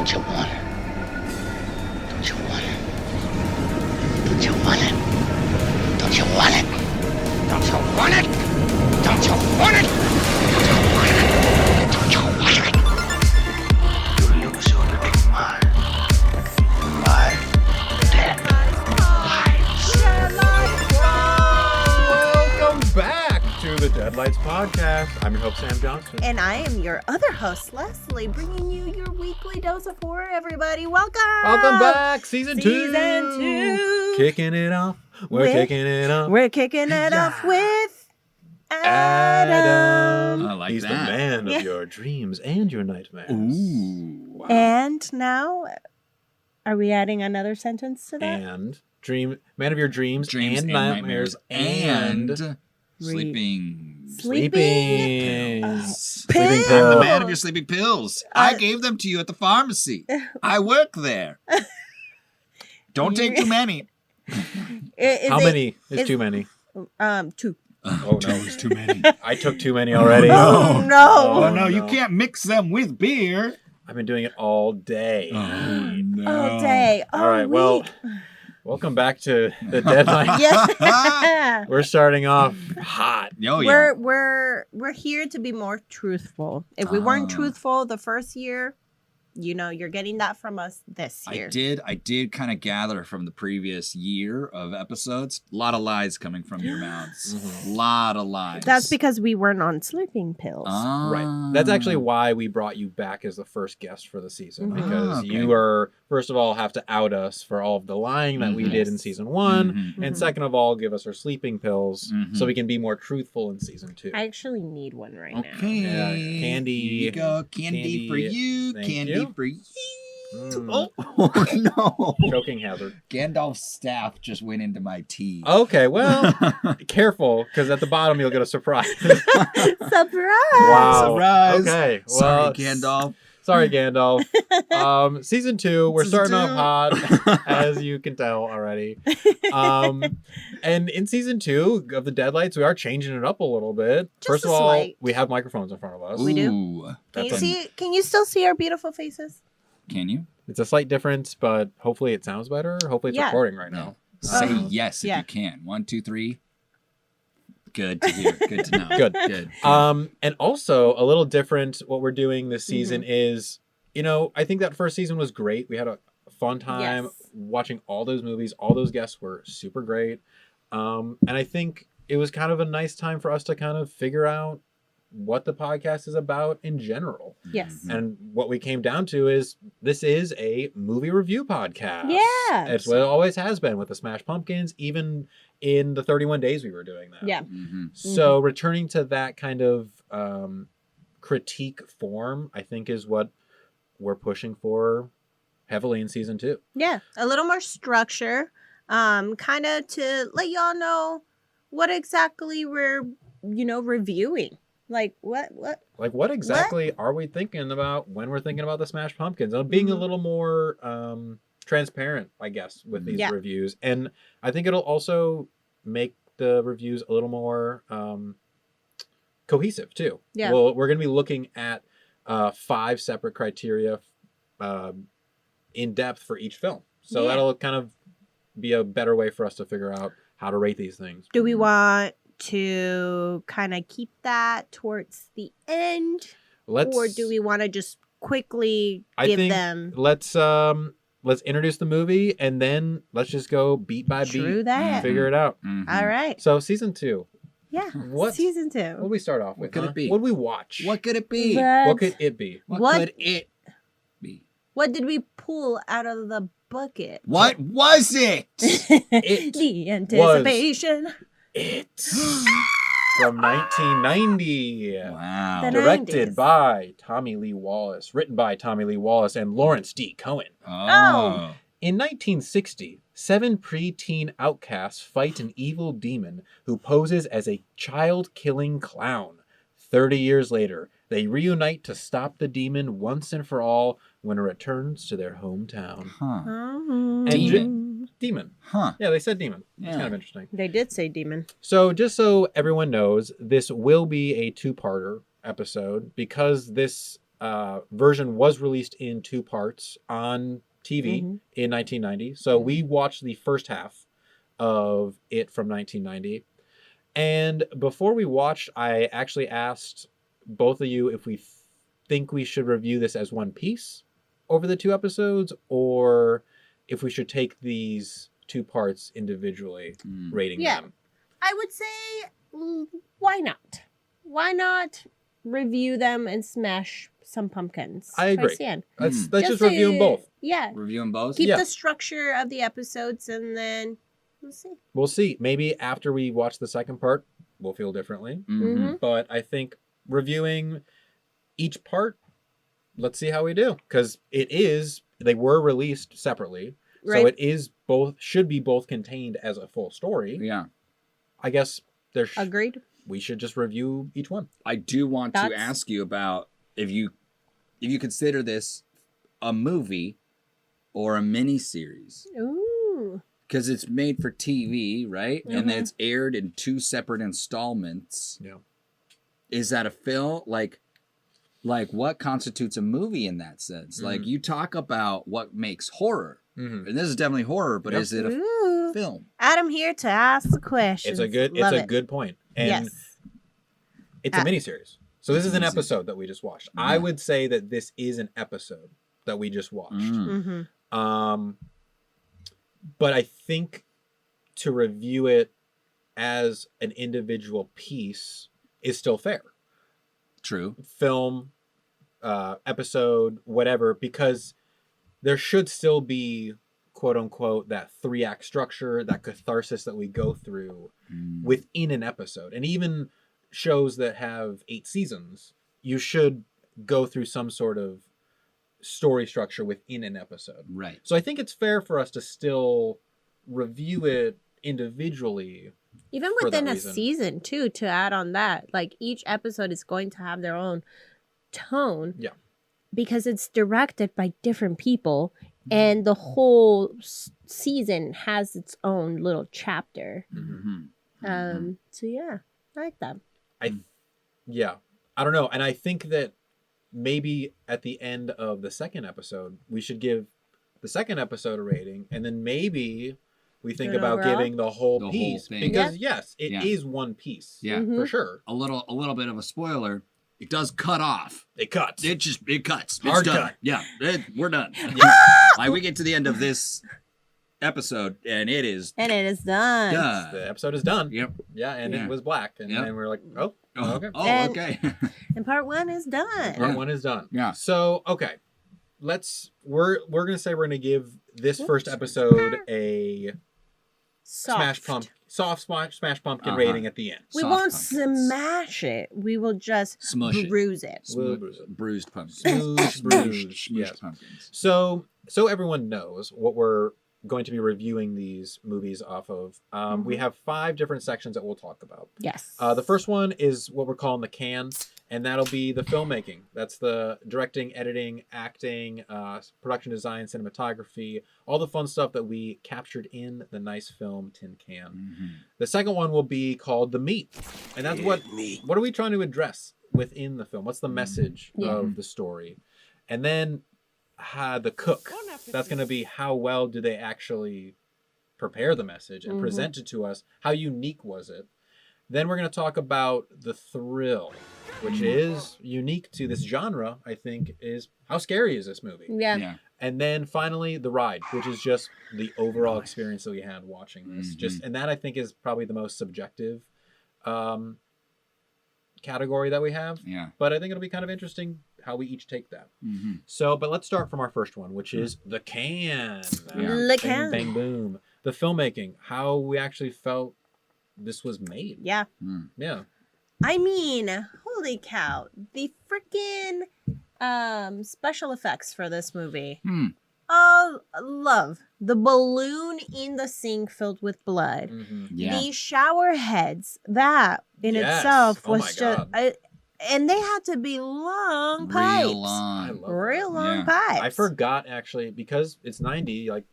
Don't you want it? Don't you want it? Don't you want it? Don't you want it? Don't you want it? Don't you want it? Don't you want it? You lose your little mind. By Deadlights. Welcome back to the Deadlights podcast. I'm your host, Sam Johnston. And I am your other host, Leslie, bringing you your weekly dose of horror, everybody. Welcome! Welcome back, season 2. Season 2. Kicking it off. We're kicking it off. We're kicking it off with Adam. I like He's that. the man of your dreams and your nightmares. Ooh. Wow. And now, are we adding another sentence to that? And man of your dreams Dreams and nightmares and sleeping. sleeping. Sleeping I'm the pills. man of your sleeping pills. I gave them to you at the pharmacy. I work there. Don't take too many. How many is too many? 2. Oh, no. It's too many. I took too many already. Oh, no. Oh, Oh, no, you no. can't mix them with beer. I've been doing it all day. Oh, no. All day. All right, well, welcome back to the Deadline. Yeah. We're starting off hot. Oh, yeah. We're here to be more truthful. If we weren't truthful the first year, you know, you're getting that from us this year. I did kind of gather from the previous year of episodes, a lot of lies coming from your mouths. A lot of lies. That's because we weren't on sleeping pills. Right. That's actually why we brought you back as the first guest for the season. Mhm. Because Okay. you are, first of all, have to out us for all of the lying that we did in season 1. Mhm. And Mhm. second of all, give us our sleeping pills Mhm. so we can be more truthful in season 2. I actually need one right Okay. Yeah, candy. Here you go. Candy for you. Thank Candy you. for you. Mm. Oh, no. Choking hazard. Gandalf's staff just went into my tea. Okay, well, careful, because at the bottom you'll get a surprise. now. Surprise! Wow. Surprise. Okay. Sorry, Well, Gandalf. Sorry, Gandalf. Season 2, we're Season starting off 2. hot, as you can tell already. And in season 2 of the Deadlights, we are changing it up a little bit. Just First a of all, slight. we have microphones in front of us. We do? Ooh. Can you That's see? Can you still see our beautiful faces? Can you? It's a slight difference, but hopefully it sounds better. Hopefully it's Yeah. recording right now. Say yes if yeah. you can. 1, 2, 3. Good to hear. Good to know. Good. Good. And also a little different. What we're doing this season is, you know, I think that first season was great. We had a fun time watching all those movies. All those guests were super great. And I think it was kind of a nice time for us to kind of figure out what the podcast is about in general. Yes. And what we came down to is this is a movie review podcast. Yeah. It's what it always has been with the Smash Pumpkins, even in the 31 days we were doing that. Yeah. Mhm. So returning to that kind of critique form, I think is what we're pushing for heavily in season 2. Yeah. A little more structure, kind of to let y'all know what exactly we're, reviewing. Like what? Like what exactly are we thinking about when we're thinking about the Smash Pumpkins? And being a little more transparent, I guess, with these reviews. And I think it'll also make the reviews a little more cohesive too. Yeah. Well, we're going to be looking at 5 separate criteria in depth for each film. So that'll kind of be a better way for us to figure out how to rate these things. Do we want to kind of keep that towards the end, or do we want to just quickly give them? Let's introduce the movie and then let's just go beat by beat. True that. And figure it out. Mhm. All right. So season 2. Yeah. What Season 2. What do we start off with? What could it be? What did we watch? What could it be? What could it be? What- could it be? What did we pull out of the bucket? What was it? It The anticipation. It from 1990. Wow. The Directed 90s. by Tommy Lee Wallace, written by Tommy Lee Wallace and Lawrence D. Cohen. Oh. In 1960, 7 preteen outcasts fight an evil demon who poses as a child-killing clown. 30 years later, they reunite to stop the demon once and for all when it returns to their hometown. Huh. And demon. Huh. Yeah, they said demon. It's Yeah. kind of interesting. They did say demon. So just so everyone knows, this will be a 2-parter episode because this version was released in 2 parts on TV in 1990. So we watched the first half of it from 1990. And before we watched, I actually asked both of you if we think we should review this as one piece over the 2 episodes, or if we should take these 2 parts individually, rating them. I would say, why not? Why not review them and smash some pumpkins? I agree. Let's just to- review them both. Yeah. Review them both? Keep the structure of the episodes, and then we'll see. We'll see. Maybe after we watch the second part, we'll feel differently. But I think reviewing each part, let's see how we do. Because they were released separately. Right. So it is should be both contained as a full story. Yeah. I guess Agreed. we should just review each one. I do want to ask you about if you consider this a movie or a miniseries. Ooh. Because it's made for TV, right? And then it's aired in 2 separate installments. Yeah. Is that a film? Like what constitutes a movie in that sense? Like, you talk about what makes horror. And this is definitely horror, but is it a film? Adam here to ask the question. It's a good point. And it's a miniseries. So this is an episode that we just watched. I would say that this is an episode that we just watched. But I think to review it as an individual piece is still fair. True. Film, episode, whatever, because there should still be, quote unquote, that 3-act structure, that catharsis that we go through within an episode. And even shows that have 8 seasons, you should go through some sort of story structure within an episode. Right. So I think it's fair for us to still review it individually. Even within a season, too, to add on that. Like, each episode is going to have their own tone. Yeah. Because it's directed by different people. And the whole season has its own little chapter. So, yeah, I like that. I don't know. And I think that maybe at the end of the second episode, we should give the second episode a rating. And then maybe we think about giving the whole piece. thing. Because, yes, it is one piece. Yeah. For sure. A little bit of a spoiler. It does cut off. It cuts. It cuts. It's Hard done. cut. Yeah, we're done. Like, we get to the end of this episode, and it is done. The episode is done. Yep. Yeah, and it was black. And then we're like, okay. Okay. And part 1 is done. Part 1 is done. Yeah. So, okay. We're going to say we're going to give this first episode a smash pumpkin rating at the end. We won't smash it. We will just bruise it. We'll bruise it. Bruised pumpkins. Bruised. Yes. Pumpkins. So everyone knows what we're going to be reviewing these movies off of. We have 5 different sections that we'll talk about. Yes. The first one is what we're calling the can, and that'll be the filmmaking. That's the directing, editing, acting, production design, cinematography, all the fun stuff that we captured in the nice film Tin Can. The second one will be called the meat, and that's what are we trying to address within the film? What's the message of the story? And then the cook. That's going to be how well do they actually prepare the message and present it to us? How unique was it? Then we're going to talk about the thrill, which is unique to this genre, I think, is how scary is this movie? Yeah. And then finally, the ride, which is just the overall experience that we had watching this. And that, I think, is probably the most subjective category that we have. Yeah. But I think it'll be kind of interesting how we each take that. So, but let's start from our first one, which is the can. The can. Bang, bang, boom. The filmmaking, how we actually felt this was made. Yeah. Yeah. I mean, holy cow. The freaking special effects for this movie. Oh, love. The balloon in the sink filled with blood. Yeah. The shower heads, that in itself was just... and they had to be long pipes. Real long. Pipes. I forgot, actually, because it's 90, like,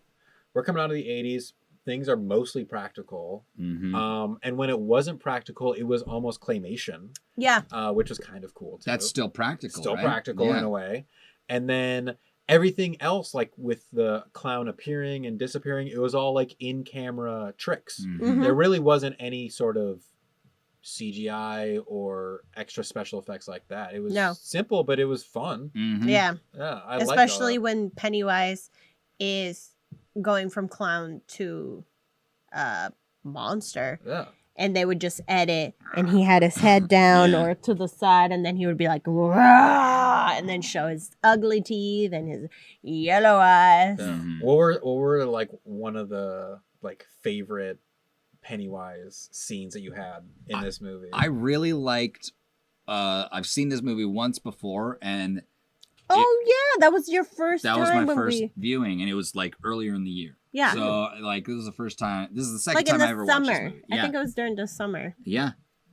we're coming out of the 80s. things are mostly practical. Mm-hmm. And when it wasn't practical, it was almost claymation. Yeah. Which was kind of cool too. That's still practical. Still right? practical in a way. And then everything else, like with the clown appearing and disappearing, it was all like in-camera tricks. Mm-hmm. There really wasn't any sort of CGI or extra special effects like that. It was simple, but it was fun. Mm-hmm. Yeah. Yeah, especially when Pennywise is going from clown to monster. Yeah. And they would just edit, and he had his head down or to the side, and then he would be like, "Rah!" and then show his ugly teeth and his yellow eyes. Yeah. Mm-hmm. What were like one of the like favorite Pennywise scenes that you had in this movie? I really liked. I've seen this movie once before, and that was your first that time. was my first viewing, and it was like earlier in the year. Yeah. So like this was the first time. This is the second like time in I ever the watched this summer. movie. I think it was during the summer. Yeah,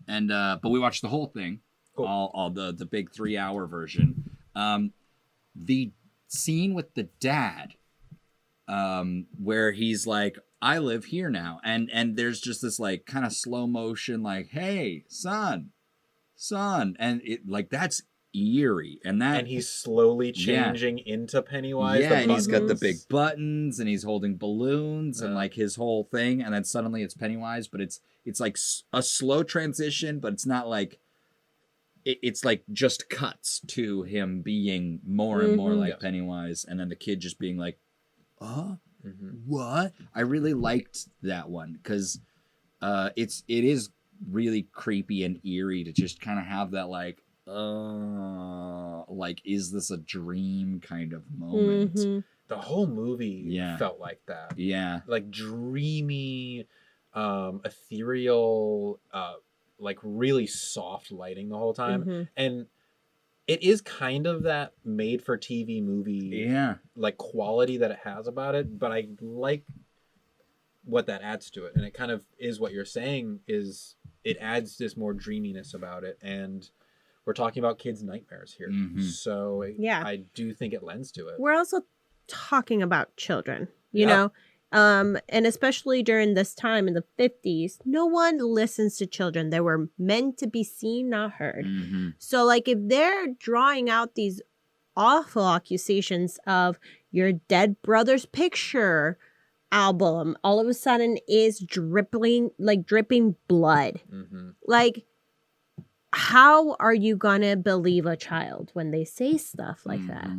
and but we watched the whole thing, Cool. all the big 3-hour version. The scene with the dad, where he's like, "I live here now," and there's just this like kind of slow motion, like, "Hey, son," and it like that's eerie, and he's slowly changing into Pennywise. Yeah, and he's got the buttons. big buttons, and he's holding balloons, and like his whole thing, and then suddenly it's Pennywise, but it's like a slow transition, but it's not like it's like just cuts to him being more and more like Pennywise, and then the kid just being like, what? I really liked that one because it is really creepy and eerie to just kind of have that like is this a dream kind of moment. The whole movie felt like that. Yeah. Like dreamy, ethereal, like really soft lighting the whole time. And it is kind of that made for TV movie like quality that it has about it, but I like what that adds to it. And it kind of is what you're saying is it adds this more dreaminess about it. And we're talking about kids' nightmares here. So I do think it lends to it. We're also talking about children, you know? And especially during this time in the 50s, no one listens to children. They were meant to be seen, not heard. So, like, if they're drawing out these awful accusations of your dead brother's picture album, all of a sudden is dripping blood. Like, how are you gonna believe a child when they say stuff like that?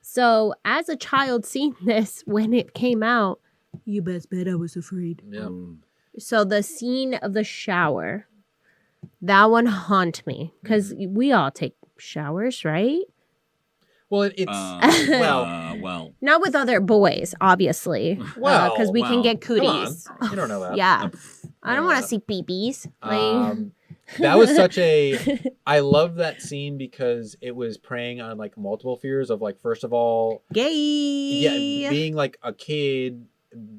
So, as a child seeing this when it came out, you best bet I was afraid. Yeah. So the scene of the shower, that one haunt me because we all take showers, right? Well, it's well, not with other boys, obviously. Well, because we can get cooties. You don't know that. Yeah, I don't want to see BBs. That was such a. I love that scene because it was preying on like multiple fears of like first of all, gay. Being like a kid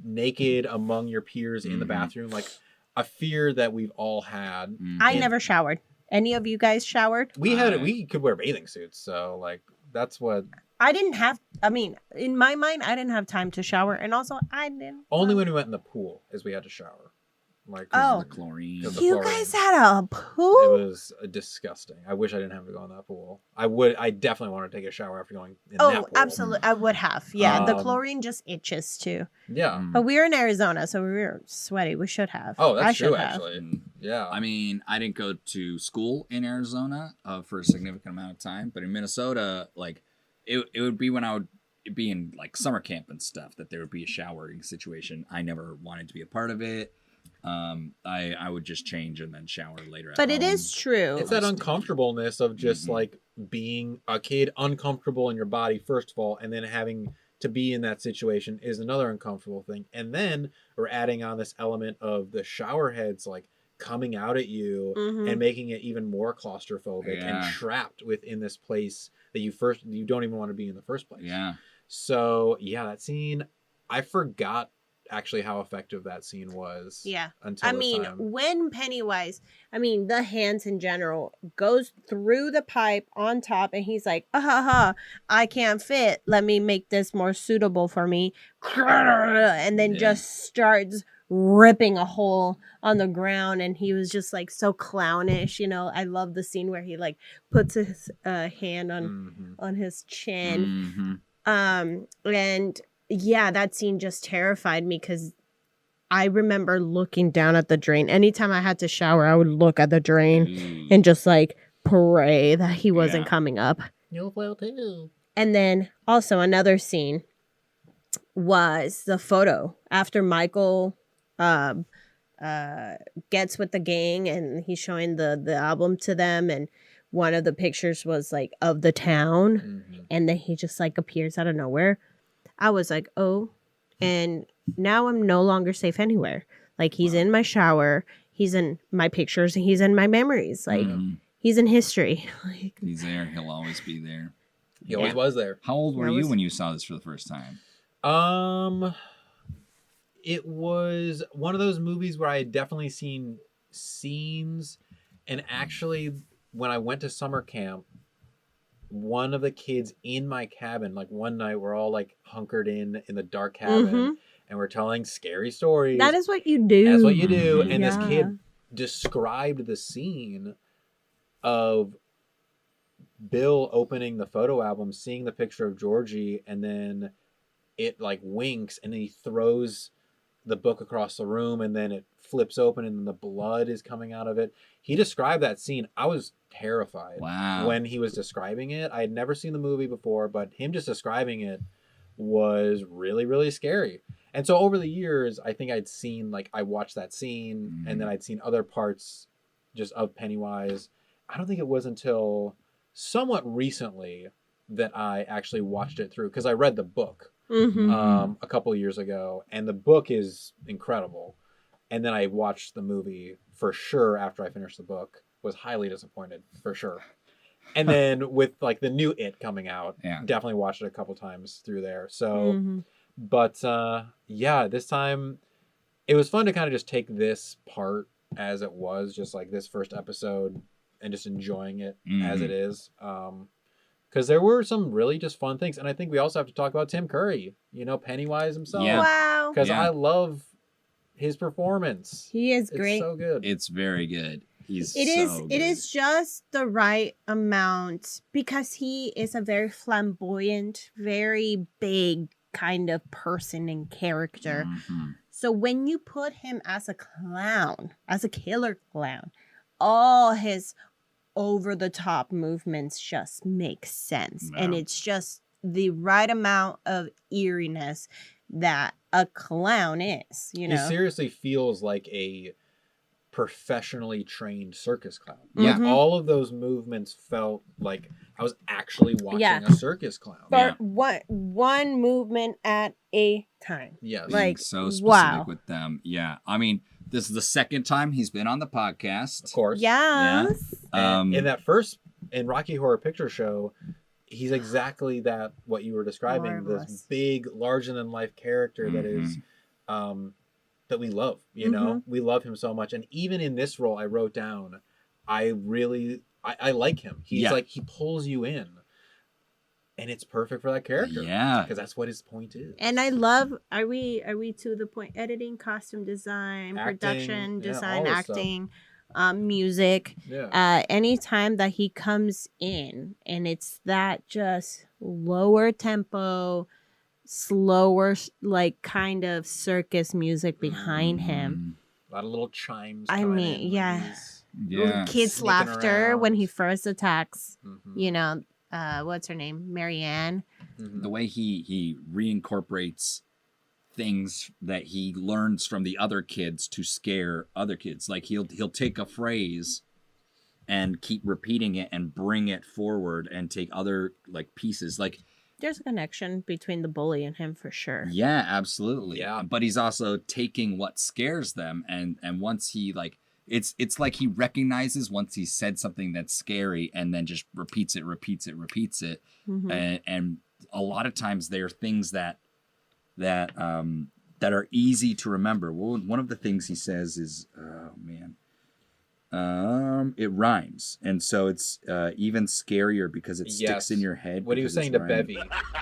naked among your peers in the bathroom, like a fear that we've all had. I never showered. Any of you guys showered? We could wear bathing suits, so like that's what. I didn't have. I mean, in my mind, I didn't have time to shower, and also I didn't. Only when we went in the pool is we had to shower. Like the chlorine. You guys had a pool? It was disgusting. I wish I didn't have to go in that pool. I definitely want to take a shower after going in that pool. Oh, absolutely. I would have. Yeah, the chlorine just itches too. Yeah. But we were in Arizona, so we were sweaty. We should have. Oh, that's true, actually. Yeah. I mean, I didn't go to school in Arizona for a significant amount of time, but in Minnesota, like, it would be when I would be in, like, summer camp and stuff that there would be a showering situation. I never wanted to be a part of it. I would just change and then shower later. But it is true. It's that uncomfortableness of just like being a kid uncomfortable in your body, first of all, and then having to be in that situation is another uncomfortable thing. And then we're adding on this element of the shower heads like coming out at you and making it even more claustrophobic and trapped within this place that you don't even want to be in the first place. Yeah. So that scene, I forgot actually how effective that scene was. Yeah. Until when Pennywise, the hands in general, goes through the pipe on top and he's like, I can't fit. Let me make this more suitable for me. And then just starts ripping a hole on the ground, and he was just like so clownish. You know, I love the scene where he like puts his hand on his chin. And yeah, that scene just terrified me because I remember looking down at the drain. Anytime I had to shower, I would look at the drain and just like pray that he wasn't coming up. You will too. And then also another scene was the photo after Michael gets with the gang and he's showing the album to them, and one of the pictures was like of the town, and then he just like appears out of nowhere. I was like, oh, and now I'm no longer safe anywhere. Like he's in my shower, he's in my pictures, and he's in my memories. Like he's in history. Like, he's there. He'll always be there. He always was there. How old were you when you saw this for the first time? It was one of those movies where I had definitely seen scenes, and actually when I went to summer camp, one of the kids in my cabin, like one night we're all like hunkered in the dark cabin and we're telling scary stories. that is what you do. That's what you do. And this kid described the scene of Bill opening the photo album, seeing the picture of Georgie, and then it like winks, and then he throws the book across the room, and then it flips open and the blood is coming out of it. He described that scene. I was terrified when he was describing it. I had never seen the movie before, but him just describing it was really, really scary. And so over the years, I think I'd seen, like, I watched that scene and then I'd seen other parts just of Pennywise. I don't think it was until somewhat recently that I actually watched it through, because I read the book a couple of years ago, and the book is incredible. And then I watched the movie for sure after I finished the book. Was highly disappointed for sure. And then with like the new It coming out, definitely watched it a couple times through there. So, but yeah, this time it was fun to kind of just take this part as it was, just like this first episode, and just enjoying it as it is. Because there were some really just fun things. And I think we also have to talk about Tim Curry, you know, Pennywise himself. Yeah. Wow. Because I love his performance. He is great. It's so good. It's very good. It is just the right amount, because he is a very flamboyant, very big kind of person and character. So when you put him as a clown, as a killer clown, all his over-the-top movements just make sense. And it's just the right amount of eeriness that a clown is, you know? He seriously feels like a professionally trained circus clown. All of those movements felt like I was actually watching a circus clown. But one movement at a time. Yes. Like, so specific with them. Yeah. I mean, this is the second time he's been on the podcast. Of course. Yes. Yeah. In that first, in Rocky Horror Picture Show, he's exactly that, what you were describing, Marvelous. this big, larger-than-life character that is, that we love, you know? We love him so much. And even in this role, I wrote down, I like him. He's like, he pulls you in. And it's perfect for that character. Yeah. Because that's what his point is. And I love, are we to the point, editing, costume design, Acting, production, design, all this acting, music. Anytime that he comes in and it's that just lower tempo, slower, like kind of circus music behind him. A lot of little chimes. I mean, kids' Sneaking laughter around. when he first attacks, you know, what's her name? Marianne. The way he reincorporates things that he learns from the other kids to scare other kids. Like he'll take a phrase and keep repeating it and bring it forward and take other like pieces. Like there's a connection between the bully and him for sure. Yeah, absolutely. Yeah. But he's also taking what scares them and once he like it's like he recognizes once he said something that's scary and then just repeats it. And a lot of times there are things that are easy to remember. Well, one of the things he says is, it rhymes, and so it's even scarier because it sticks in your head. What he was saying to Bevy.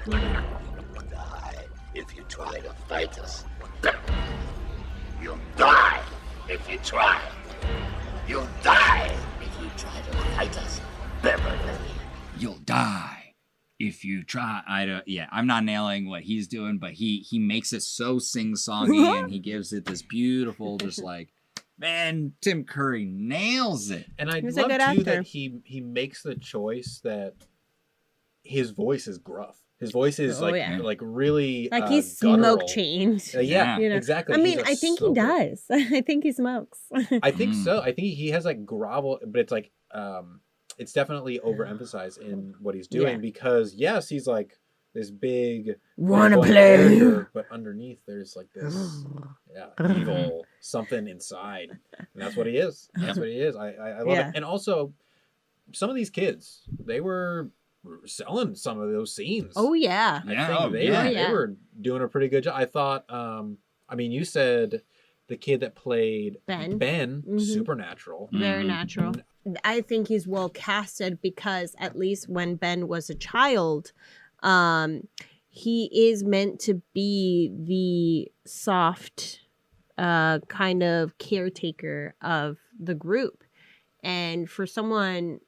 Die if you try to fight us. You'll die if you try. You'll die if you try to fight us, Beverly. You'll die if you try. I'm not nailing what he's doing, but he makes it so sing-songy and he gives it this beautiful, just like, man, Tim Curry nails it. And I He's a love good too actor. that he makes the choice that his voice is gruff. His voice is like really like he's guttural. smoke chained. Yeah, You know? exactly. I mean, He's a I think he smoker. does. I think he smokes. I think so. I think he has like grovel, but it's like it's definitely overemphasized in what he's doing because yes, he's like this big Wanna flamboyant play? character, but underneath there's like this evil something inside, and that's what he is. That's what he is. I love it, and also some of these kids they were selling some of those scenes. Oh yeah. I think they were doing a pretty good job. I thought I mean you said the kid that played Ben supernatural. Very natural. I think he's well casted because at least when Ben was a child, he is meant to be the soft kind of caretaker of the group. And for someone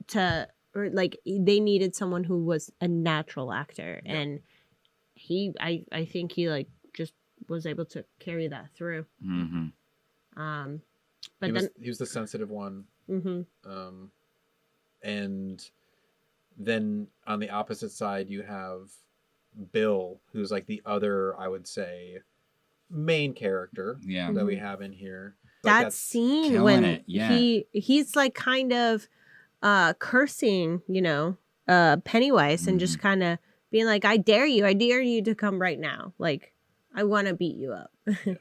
to or like they needed someone who was a natural actor and I think he like just was able to carry that through. But he was the sensitive one. Mm-hmm. And then on the opposite side you have Bill, who's like the other, I would say, main character that we have in here. That like scene when he's like kind of cursing, you know, Pennywise and just kind of being like, I dare you to come right now. Like, I want to beat you up. I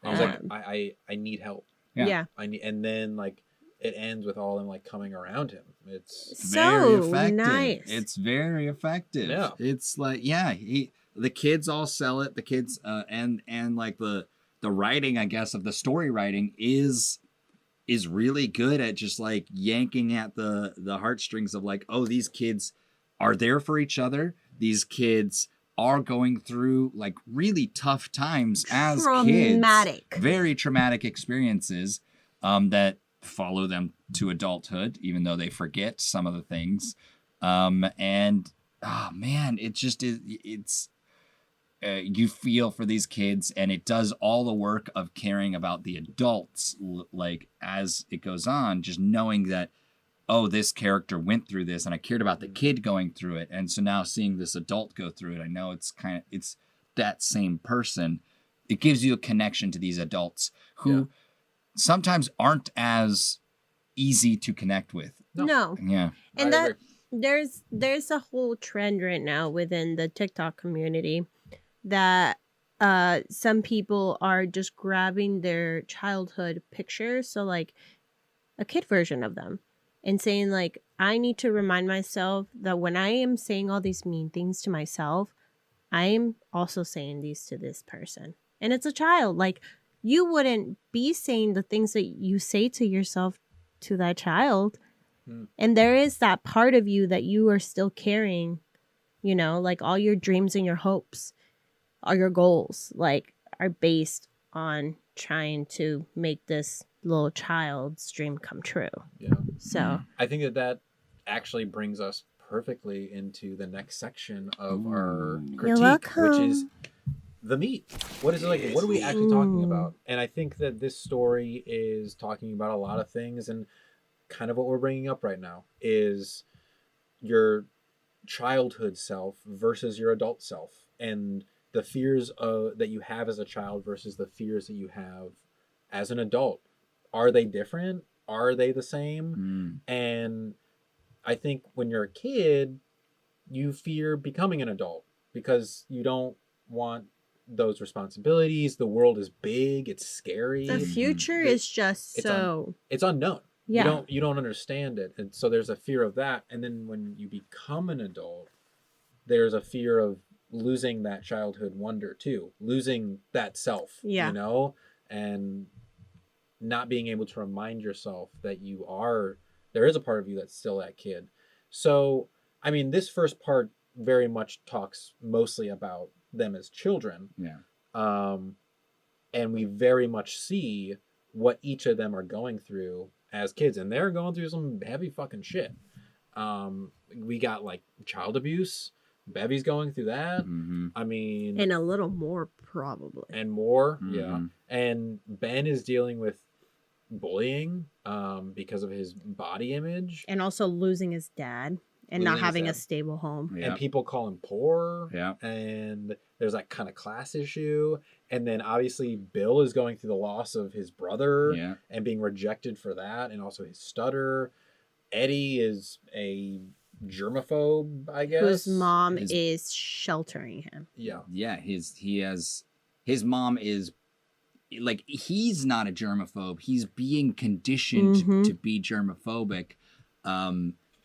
was like, I need help. Yeah. I need, and then like it ends with all them like coming around him. It's very so effective. nice. It's very effective. Yeah. It's like the kids all sell it. The kids and like the writing, I guess, of the story writing is really good at just like yanking at the heartstrings of like, oh, these kids are there for each other. These kids are going through like really tough times as kids. Very traumatic experiences that follow them to adulthood, even though they forget some of the things. And oh man, it just is. It's you feel for these kids, and it does all the work of caring about the adults. Like as it goes on, just knowing that, oh, this character went through this, and I cared about the kid going through it, and so now seeing this adult go through it, I know it's that same person. It gives you a connection to these adults who sometimes aren't as easy to connect with. No. Yeah. And that there's a whole trend right now within the TikTok community that some people are just grabbing their childhood pictures, so like a kid version of them, and saying like, I need to remind myself that when I am saying all these mean things to myself, I am also saying these to this person. And it's a child. Like, you wouldn't be saying the things that you say to yourself to that child. And there is that part of you that you are still carrying, you know, like all your dreams and your hopes, all your goals, like, are based on trying to make this little child's dream come true. Yeah. So I think that actually brings us perfectly into the next section of our critique, which is the meat. What is it like? What are we actually talking about? And I think that this story is talking about a lot of things, and kind of what we're bringing up right now is your childhood self versus your adult self, and the fears that you have as a child versus the fears that you have as an adult. Are they different? Are they the same? And I think when you're a kid, you fear becoming an adult because you don't want those responsibilities. The world is big. It's scary. the future is just it's unknown. Yeah. You don't understand it. And so there's a fear of that. And then when you become an adult, there's a fear of losing that childhood wonder too, losing that self, you know, and not being able to remind yourself that there is a part of you that's still that kid. So, I mean, this first part very much talks mostly about them as children. Yeah. and we very much see what each of them are going through as kids, and they're going through some heavy fucking shit. We got like child abuse. Bevy's going through that. I mean, and a little more probably. And more, yeah. And Ben is dealing with bullying because of his body image, and also losing his dad and not having a stable home. and people call him poor. Yeah. And there's that kind of class issue, and then obviously Bill is going through the loss of his brother and being rejected for that, and also his stutter. Eddie is a germaphobe, I guess, whose mom is sheltering him. Yeah, his mom is like, he's not a germaphobe. He's being conditioned to be germophobic.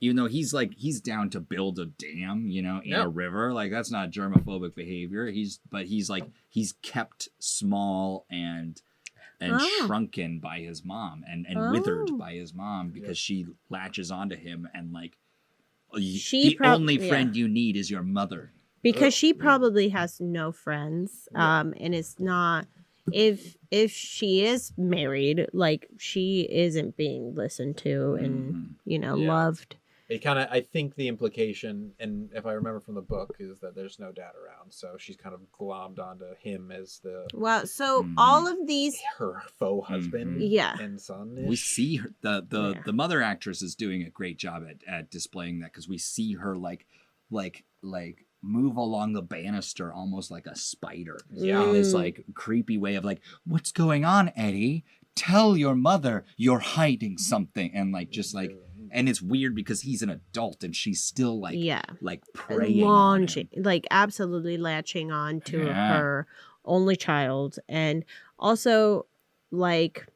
Even though he's down to build a dam, in a river. Like, that's not germophobic behavior. He's kept small and shrunken by his mom and withered by his mom because she latches onto him and like, the only friend you need is your mother. Because she probably has no friends, and it's not, if she is married, like, she isn't being listened to and loved. It kind of, I think the implication, and if I remember from the book, is that there's no dad around, so she's kind of glommed onto him as the all of these, her faux husband, and son. We see her, the mother actress is doing a great job at displaying that, because we see her like move along the banister almost like a spider, in this like creepy way of like, what's going on, Eddie? Tell your mother you're hiding something, and like just like. And it's weird because he's an adult and she's still like preying on him. Like absolutely latching on to her only child. And also, like,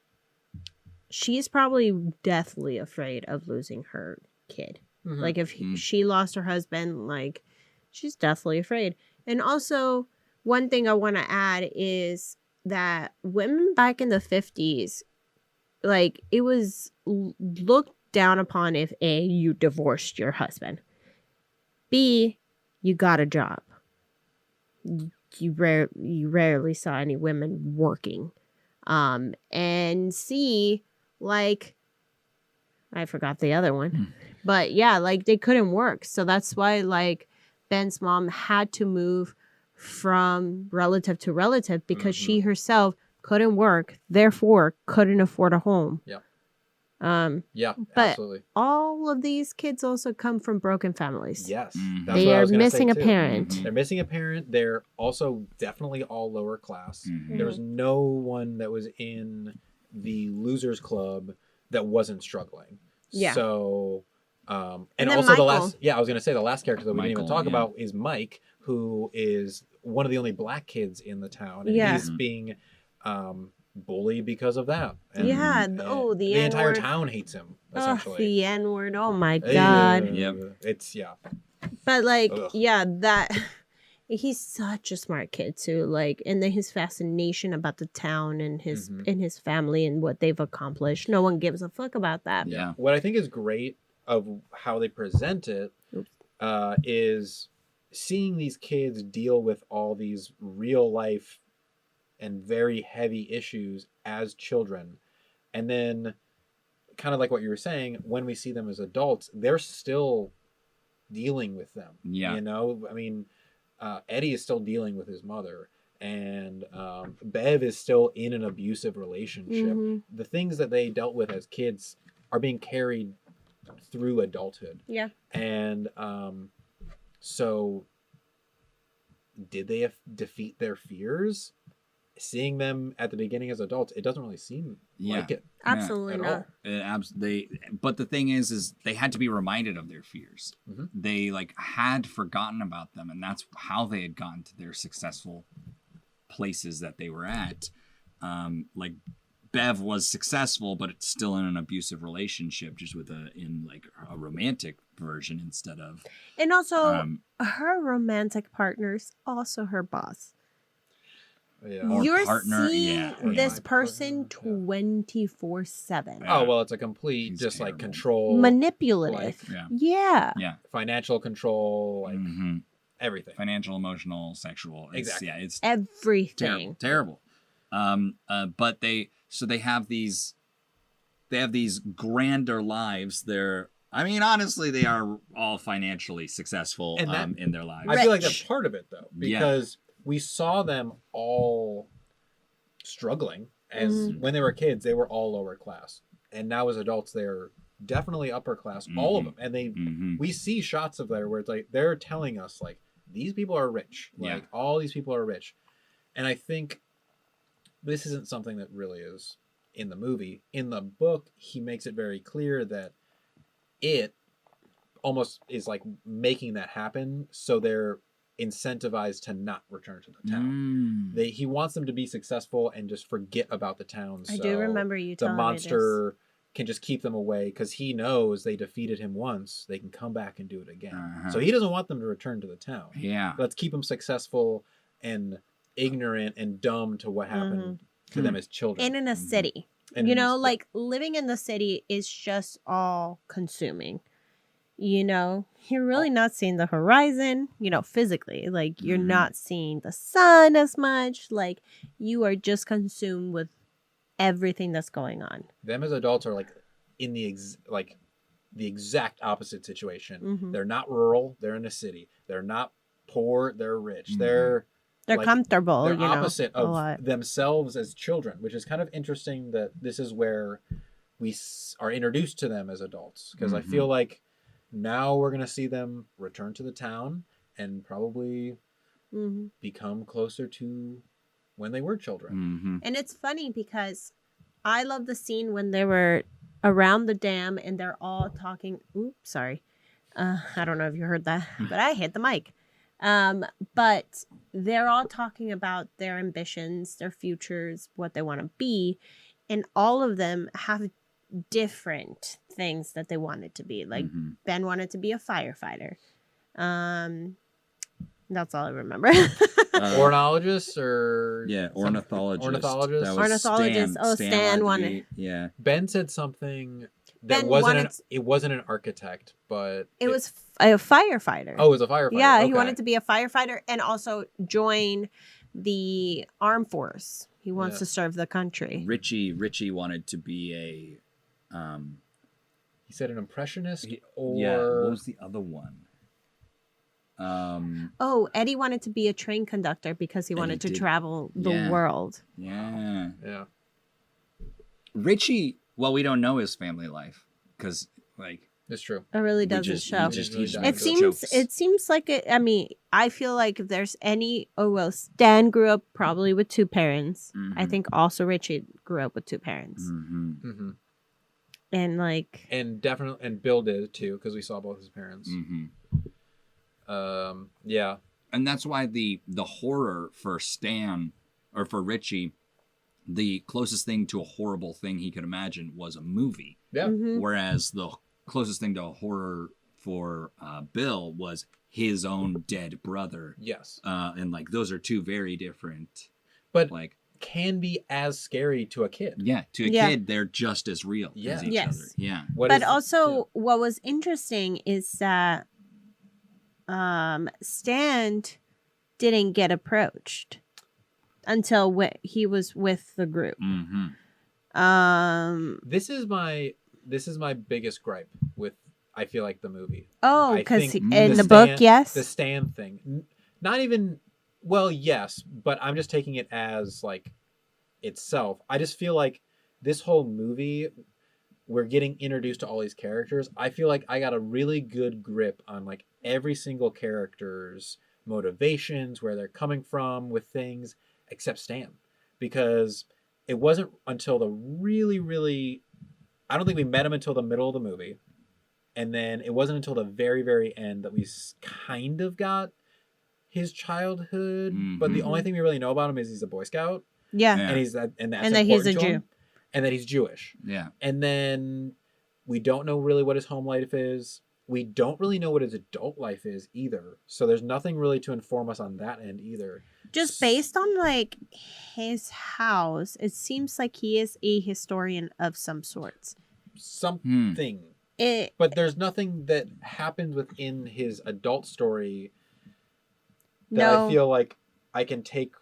she's probably deathly afraid of losing her kid. Like, if she lost her husband, like, she's deathly afraid. And also, one thing I want to add is that women back in the 50s, like, it was looked down upon if A, you divorced your husband, B, you got a job. You rarely saw any women working, and C, like, I forgot the other one, but yeah, like, they couldn't work, so that's why, like, Ben's mom had to move from relative to relative because she herself couldn't work, therefore couldn't afford a home. But absolutely. All of these kids also come from broken families. Yes. They are missing a parent. They're missing a parent. They're also definitely all lower class. There's no one that was in the losers club that wasn't struggling. So, and also Michael. I was going to say the last character that we didn't even talk about is Mike, who is one of the only black kids in the town. And he's being, bully because of that. And, the entire town hates him, essentially. The N-word. Oh my God. It's but like that he's such a smart kid too, like, and then his fascination about the town and his family and what they've accomplished. No one gives a fuck about that. What I think is great of how they present it is seeing these kids deal with all these real life and very heavy issues as children. And then, kind of like what you were saying, when we see them as adults, they're still dealing with them. I mean, Eddie is still dealing with his mother. And Bev is still in an abusive relationship. The things that they dealt with as kids are being carried through adulthood. And so, did they defeat their fears? Seeing them at the beginning as adults, it doesn't really seem like it. Absolutely not. But the thing is they had to be reminded of their fears. They like had forgotten about them, and that's how they had gotten to their successful places that they were at. Like Bev was successful, but it's still in an abusive relationship, just with a romantic version instead of. And also, her romantic partner's also her boss. You're seeing this person 24/7. Oh, well, it's a complete, just terrible. Like control. Manipulative. Financial control, like everything. Financial, emotional, sexual. Exactly. It's everything. Terrible. But they have these grander lives. Honestly, they are all financially successful in their lives. I feel like that's part of it, though, because we saw them all struggling. As when they were kids, they were all lower class, and now as adults, they're definitely upper class, all of them. And we see shots of there where it's like they're telling us like these people are rich, like all these people are rich, and I think this isn't something that really is in the movie. In the book, he makes it very clear that it almost is like making that happen, so they're incentivized to not return to the town. He wants them to be successful and just forget about the town. I do remember you telling the monster can just keep them away because he knows they defeated him once. They can come back and do it again. So he doesn't want them to return to the town. Yeah, let's keep them successful and ignorant and dumb to what happened to them as children. And in a city. Like living in the city is just all consuming. You're really not seeing the horizon, physically. Like you're not seeing the sun as much. Like you are just consumed with everything that's going on. Them as adults are like in the exact opposite situation. They're not rural, they're in a city. They're not poor, they're rich. They're comfortable. They're opposite of themselves as children, which is kind of interesting that this is where we are introduced to them as adults. Because I feel like now we're going to see them return to the town and probably become closer to when they were children. And it's funny because I love the scene when they were around the dam and they're all talking. Oops, sorry. I don't know if you heard that, but I hit the mic. But they're all talking about their ambitions, their futures, what they want to be. And all of them have different things that they wanted to be. Like Ben wanted to be a firefighter. That's all I remember. Ornithologist or ornithologist. Ornithologist. Stan wanted. Ben said something that wasn't an architect, but it was a firefighter. Oh, it was a firefighter. Yeah, he wanted to be a firefighter and also join the armed force. He wants to serve the country. Richie wanted to be he said an impressionist what was the other one? Eddie wanted to be a train conductor because he wanted to travel the world. Yeah. Richie, well, we don't know his family life because, it's true. It really doesn't show. It seems like it. I mean, I feel like if there's any. Oh well, Stan grew up probably with two parents. I think also Richie grew up with two parents. And definitely, and Bill did too because we saw both his parents. And that's why the horror for Stan or for Richie, the closest thing to a horrible thing he could imagine was a movie. Yeah. Whereas the closest thing to a horror for Bill was his own dead brother. Yes. And those are two very different. But can be as scary to a kid. Yeah, to a kid, they're just as real as each other. Yeah. What was interesting is that Stan didn't get approached until he was with the group. This is my biggest gripe with, I feel like, the movie. Oh, because in the book, yes, the Stan thing, not even. Well, yes, but I'm just taking it as itself. I just feel like this whole movie, we're getting introduced to all these characters. I feel like I got a really good grip on every single character's motivations, where they're coming from with things, except Stan, because it wasn't until the really, I don't think we met him until the middle of the movie, and then it wasn't until the very, very end that we kind of got his childhood. But the only thing we really know about him is he's a Boy Scout. Yeah. And that he's a Jew. And that he's Jewish. Yeah. And then we don't know really what his home life is. We don't really know what his adult life is either. So there's nothing really to inform us on that end either. Just based on his house, it seems like he is a historian of some sorts. Something. But there's nothing that happens within his adult story that I feel like I can take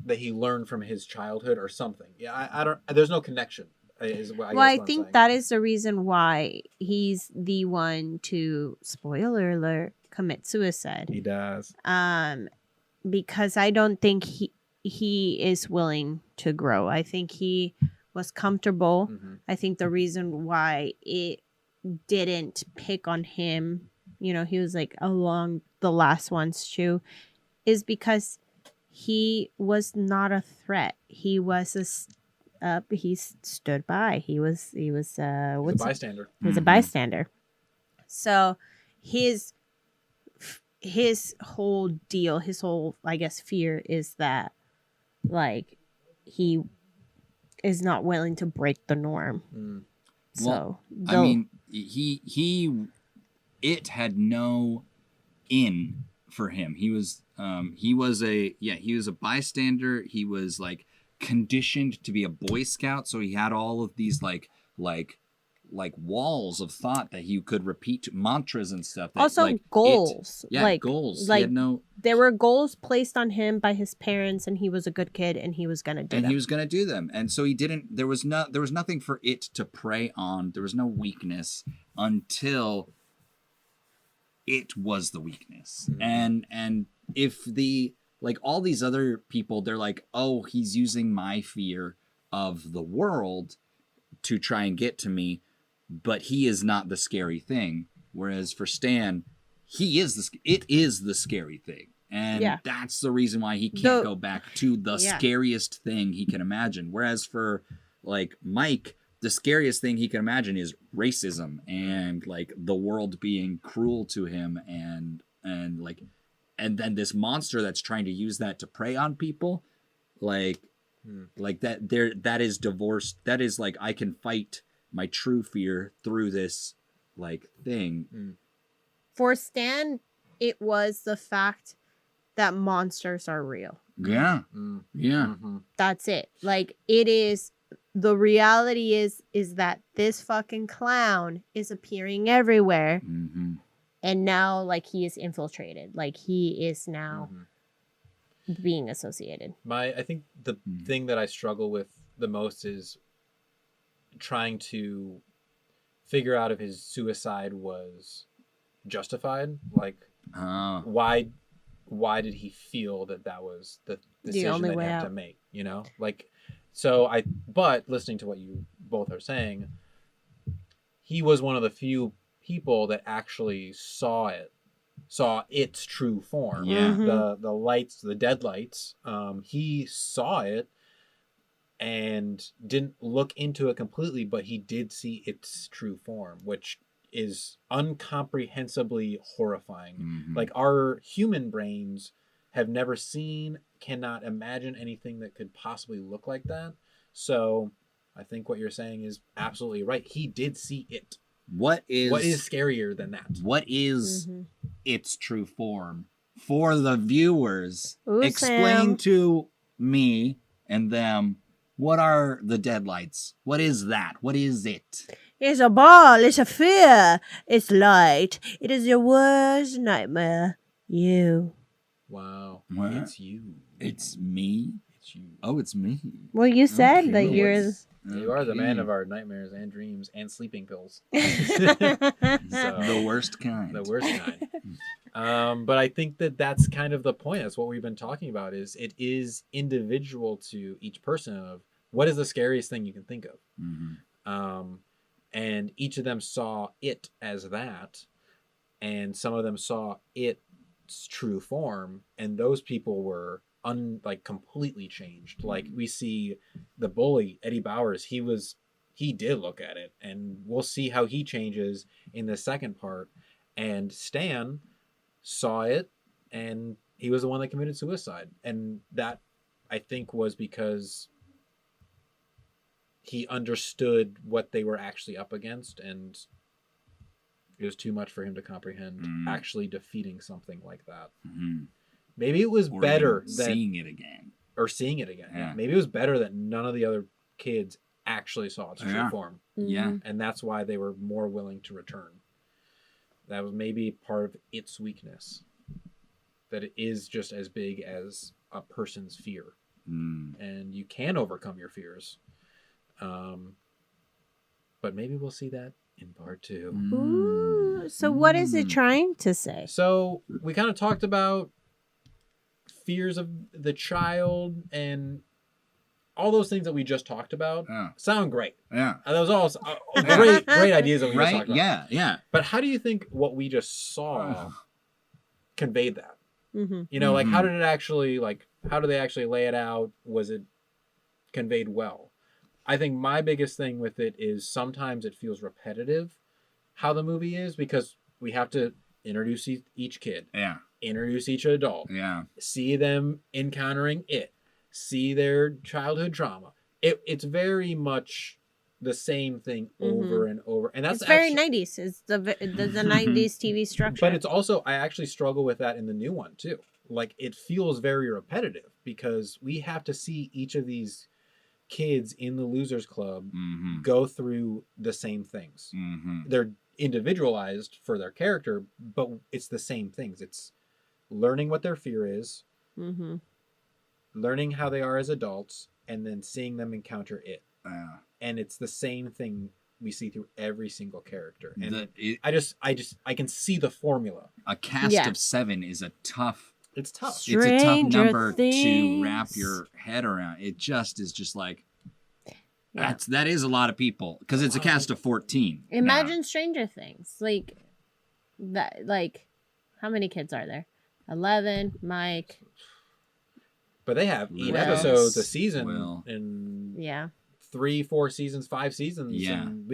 that he learned from his childhood or something. Yeah, I don't. There's no connection. Is what Well, I guess what I'm think saying. that is the reason why he's the one to, spoiler alert, commit suicide. He does. Because I don't think he is willing to grow. I think he was comfortable. Mhm. I think the reason why it didn't pick on him, he was like along the last ones too, is because he was not a threat. He was he stood by. He was He's a bystander. He was a bystander. So his whole deal, his whole, I guess, fear is that, like, he is not willing to break the norm. Mm. So, I mean, it had no in for him. He was a bystander. He was like conditioned to be a Boy Scout, so he had all of these like walls of thought that he could repeat, mantras and stuff. That, also like, goals. Goals. Like, he had no. There were goals placed on him by his parents, and he was a good kid, and he was gonna do them. He was gonna do them, and so he didn't. There was nothing for it to prey on. There was no weakness until it was the weakness. Mm-hmm. And if all these other people, they're like, oh, he's using my fear of the world to try and get to me, but he is not the scary thing. Whereas for Stan, it is the scary thing. And that's the reason why he can't go back to the scariest thing he can imagine. Whereas for like Mike, the scariest thing he can imagine is racism and like the world being cruel to him and then this monster that's trying to use that to prey on people, like that is divorced. That is like, I can fight my true fear through this like thing. For Stan, it was the fact that monsters are real. Yeah. Yeah. Mm-hmm. That's it. Like, it is, the reality is that this fucking clown is appearing everywhere. Mm-hmm. And now, like, he is infiltrated. Like, he is now being associated. I think the thing that I struggle with the most is trying to figure out if his suicide was justified. Like, why did he feel that was the decision only that he way had out. to make? Like, but listening to what you both are saying, he was one of the few people that actually saw its true form. Yeah. The lights, the Deadlights, he saw it and didn't look into it completely, but he did see its true form, which is incomprehensibly horrifying. Mm-hmm. Like, our human brains have never seen, cannot imagine anything that could possibly look like that. So I think what you're saying is absolutely right. He did see it. What is scarier than that? What is its true form? For the viewers, Ooh, explain Sam. to me and them, what are the Deadlights? What is that? What is it? It's a ball. It's a fear. It's light. It is your worst nightmare. You. Wow. What? It's you. It's me? It's you. Oh, it's me. Well, you said Okay. that you're... You are the man of our nightmares and dreams and sleeping pills. The worst kind. The worst kind. But I think that's kind of the point. That's what we've been talking about. Is it is individual to each person of what is the scariest thing you can think of. Mm-hmm. And each of them saw it as that, and some of them saw its true form, and those people were completely changed. Like, we see the bully Eddie Bowers, he did look at it, and we'll see how he changes in the second part. And Stan saw it, and he was the one that committed suicide, and that, I think, was because he understood what they were actually up against, and it was too much for him to comprehend actually defeating something like that. Maybe it was better than seeing it again. Yeah. Maybe it was better that none of the other kids actually saw its true form. Yeah. And that's why they were more willing to return. That was maybe part of its weakness. That it is just as big as a person's fear. and you can overcome your fears. But maybe we'll see that in part 2. Ooh, so what is it trying to say? So we kind of talked about fears of the child and all those things that we just talked about. Sound great. Yeah. Those are all great ideas that we just talked about. Yeah, yeah. But how do you think what we just saw conveyed that? Mm-hmm. You know, like how did it actually, like, how do they actually lay it out? Was it conveyed well? I think my biggest thing with it is sometimes it feels repetitive how the movie is, because we have to introduce each kid. Yeah. Introduce each adult. Yeah. See them encountering it. See their childhood trauma. It's very much the same thing over and over. And that's it's very 90s. It's the 90s TV structure. But it's also, I actually struggle with that in the new one too. Like, it feels very repetitive because we have to see each of these kids in the Losers Club go through the same things. They're individualized for their character, but it's the same things. It's learning what their fear is, learning how they are as adults, and then seeing them encounter it. And it's the same thing we see through every single character. And I can see the formula. A cast of 7 is a tough. It's tough. Stranger it's a tough number Things. to wrap your head around. It just is just like that is a lot of people because it's a cast of 14. Imagine Stranger Things. Like that. Like, how many kids are there? 11. Mike. But they have 8 Will. episodes a season, Will. and 3, 4 seasons, 5 seasons. Yeah. And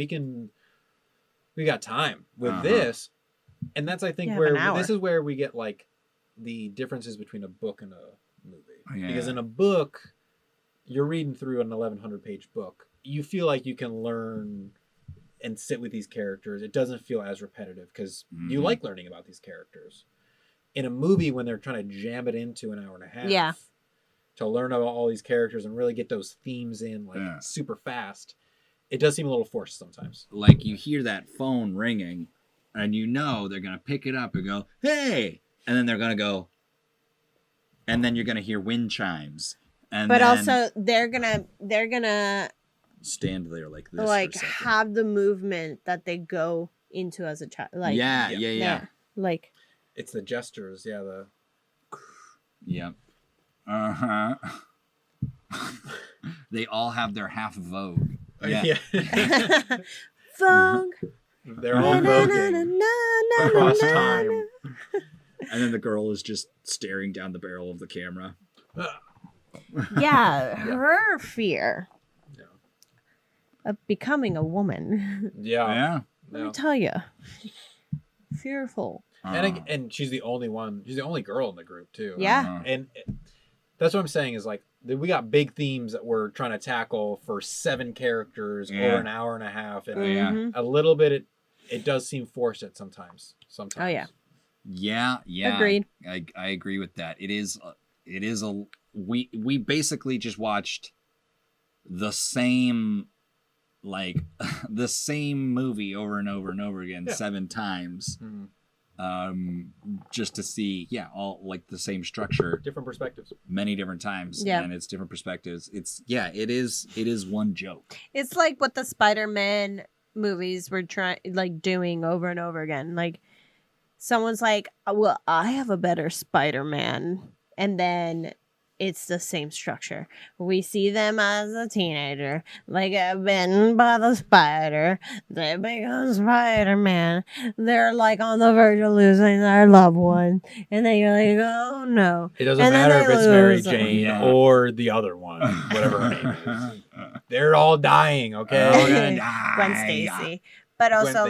we got time with this. And that's, I think, You have where an hour. this is where we get like the differences between a book and a movie. Yeah. Because in a book, you're reading through an 1,100 page book. You feel like you can learn and sit with these characters. It doesn't feel as repetitive because you like learning about these characters. In a movie, when they're trying to jam it into an hour and a half to learn about all these characters and really get those themes in like super fast, it does seem a little forced sometimes. Like, you hear that phone ringing and you know they're going to pick it up and go, hey, and then they're going to go, and then you're going to hear wind chimes. And But then also, they're gonna stand there like this. like for a second. have the movement that they go into as a child. Like Yeah. Like It's the gestures, Yep. They all have their half vogue. Yeah. Vogue. They're all voguing across time. And then the girl is just staring down the barrel of the camera. Yeah, her fear of becoming a woman. Yeah. Let me tell you, fearful. And she's the only one. She's the only girl in the group too. Yeah. And that's what I'm saying is like we got big themes that we're trying to tackle for 7 characters over an hour and a half, and a little bit it does seem forced at sometimes. Oh yeah. Yeah. Agreed. I agree with that. It is we basically just watched the same the same movie over and over and over again 7 times. Just to see all like the same structure, different perspectives, many different times, and it's different perspectives. It is one joke. It's like what the Spider-Man movies were doing over and over again. Like, someone's like, well, I have a better Spider-Man, and then it's the same structure. We see them as a teenager, like bitten by the spider. They become Spider-Man. They're like on the verge of losing their loved one, and then you're like, oh no. It doesn't matter if it's Mary Jane or the other one, whatever her name is. They're all dying, okay? Gwen Stacy. But also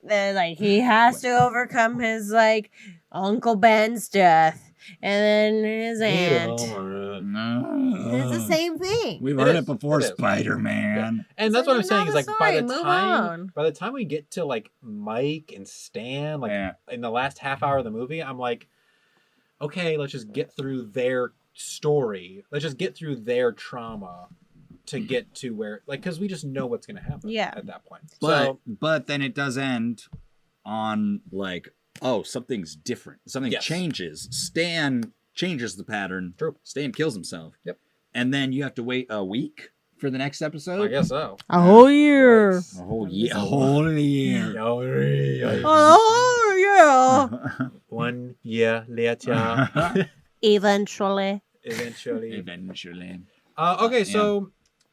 they're like, he has to overcome his like Uncle Ben's death. And then his aunt. It's the same thing. We've heard it before, Spider-Man. And that's what I'm saying is like by on. the time we get to like Mike and Stan, like in the last half hour of the movie, I'm like, okay, let's just get through their story. Let's just get through their trauma to get to where, like, because we just know what's going to happen at that point. But then it does end on like, oh, something's different. Something changes. Stan changes the pattern. True. Stan kills himself. Yep. and then you have to wait a week for the next episode. I guess so. A whole year. Yikes. A whole year. A whole year. Oh yeah. 1 year later. Eventually. Eventually. Okay, so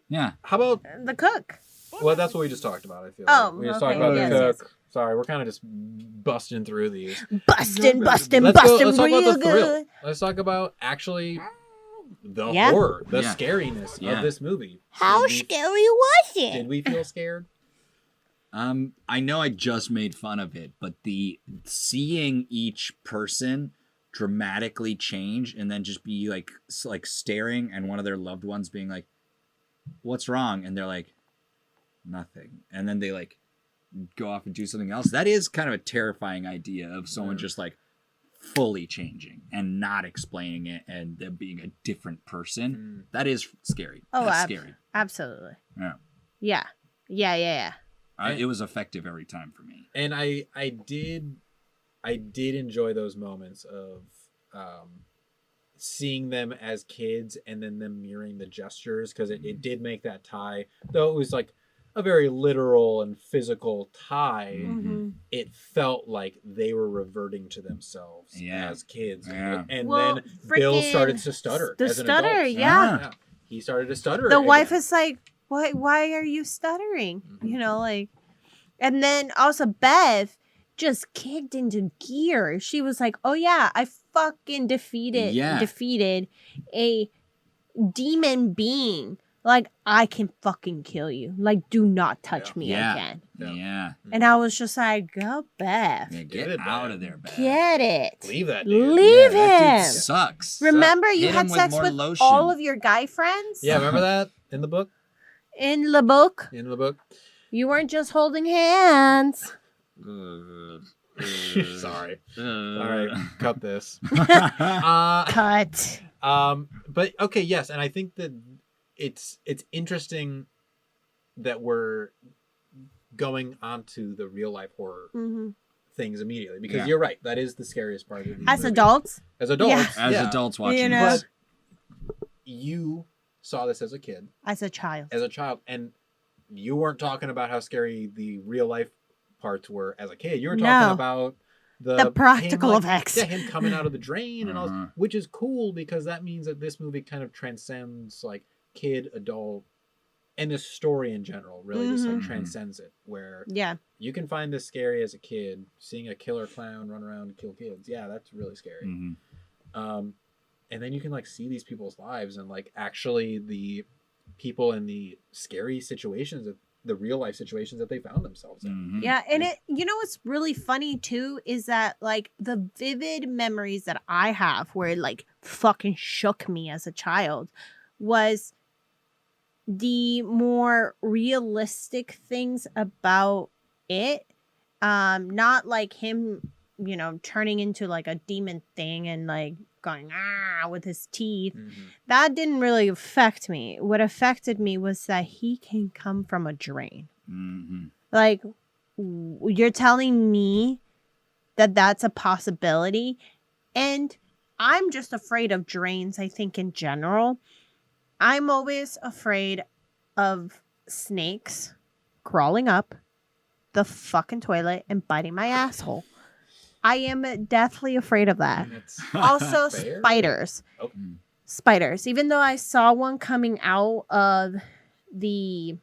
Yeah. how about? The cook. Well, that's what we just talked about. I feel. Oh, we just okay, talked about yes, the cook. yes. Sorry, we're kind of just busting through these. Busting Let's talk real about the thrill. good. Let's talk about actually the Yeah. horror, the Yeah. scariness Yeah. of this movie. How Did we- scary was Did it? we feel scared? I know I just made fun of it, but the seeing each person dramatically change and then just be like staring and one of their loved ones being like, "What's wrong?" and they're like, "Nothing," and then they like go off and do something else. That is kind of a terrifying idea of someone just like fully changing and not explaining it and them being a different person. That is scary. Oh, That's scary. Absolutely. Yeah. Yeah. It was effective every time for me. And I did enjoy those moments of seeing them as kids and then them mirroring the gestures, because it did make that tie, though it was like a very literal and physical tie. Mm-hmm. It felt like they were reverting to themselves as kids. Yeah. And Well, then Bill freaking started to stutter. the as an stutter, adult. yeah. He started to stutter. The again. wife is like, why are you stuttering? You know, like, and then also Bev just kicked into gear. She was like, oh yeah, I fucking defeated a demon being. Like, I can fucking kill you. Like, do not touch me again. Yeah. And I was just like, go Bev. Yeah, Get get it, out man. of there, Beth. Get it. Leave that dude. Leave That him. dude sucks. Remember, you Hit had him with sex more with lotion. all of your guy friends? Yeah, remember that in the book? In the book. In the book? You weren't just holding hands. Sorry. All right, cut this. Cut. But okay, yes, and I think that it's interesting that we're going onto the real life horror things immediately, because you're right, that is the scariest part of these As movies. adults? As adults, As adults watching You know. this. But you saw this as a kid, As a child. and you weren't talking about how scary the real life parts were as a kid. You were talking about the practical him, effects. Yeah, him coming out of the drain and all, which is cool because that means that this movie kind of transcends like kid, adult, and the story in general really just like transcends it, where you can find this scary as a kid, seeing a killer clown run around and kill kids. Yeah, that's really scary. And then you can like see these people's lives and like actually the people in the scary situations, the real life situations that they found themselves in. Yeah, and it, you know what's really funny too is that like the vivid memories that I have where it like fucking shook me as a child was the more realistic things about it. Not like him, you know, turning into like a demon thing and like going with his teeth. That didn't really affect me. What affected me was that he can come from a drain. Like, you're telling me that that's a possibility, and I'm just afraid of drains. I think in general, I'm always afraid of snakes crawling up the fucking toilet and biting my asshole. I am deathly afraid of that. Also, spiders. Spiders. Even though I saw one coming out of the,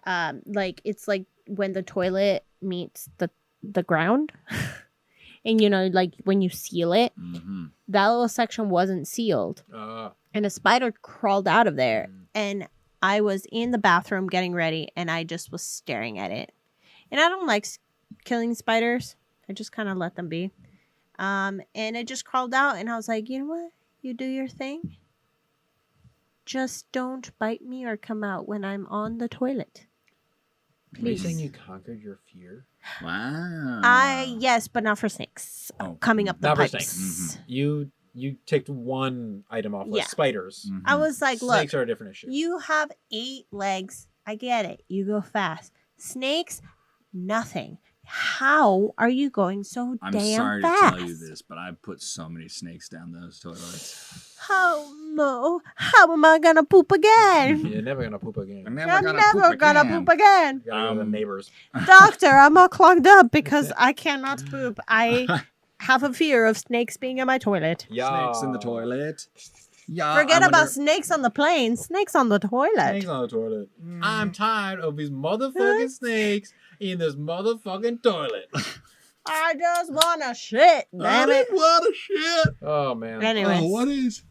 like, it's like when the toilet meets the ground. And, you know, like when you seal it, that little section wasn't sealed. And a spider crawled out of there. And I was in the bathroom getting ready, and I just was staring at it. And I don't like killing spiders. I just kind of let them be. And it just crawled out, and I was like, you know what? You do your thing. Just don't bite me or come out when I'm on the toilet. Are you saying you conquered your fear? Wow. Yes, but not for snakes. Coming up the Not for pipes. snakes. You ticked one item off list. Yeah. Spiders. I was like, look, Snakes are a different issue. you have 8 legs. I get it. You go fast. Snakes, nothing. How are you going so I'm damn sorry fast? to tell you this, but I've put so many snakes down those toilets. Oh no! How am I gonna poop again? You're never gonna poop again. I'm I'm never never gonna gonna poop again. You gotta go to the neighbors. Doctor, I'm all clogged up because I cannot poop. I have a fear of snakes being in my toilet. Yeah. Snakes in the toilet. Yeah. Forget I about wonder- snakes on the plane. Snakes on the toilet. Snakes on the toilet. I'm tired of these motherfucking snakes in this motherfucking toilet. I just wanna shit. Damn it. What a shit. Oh man. Anyways. Oh, what is?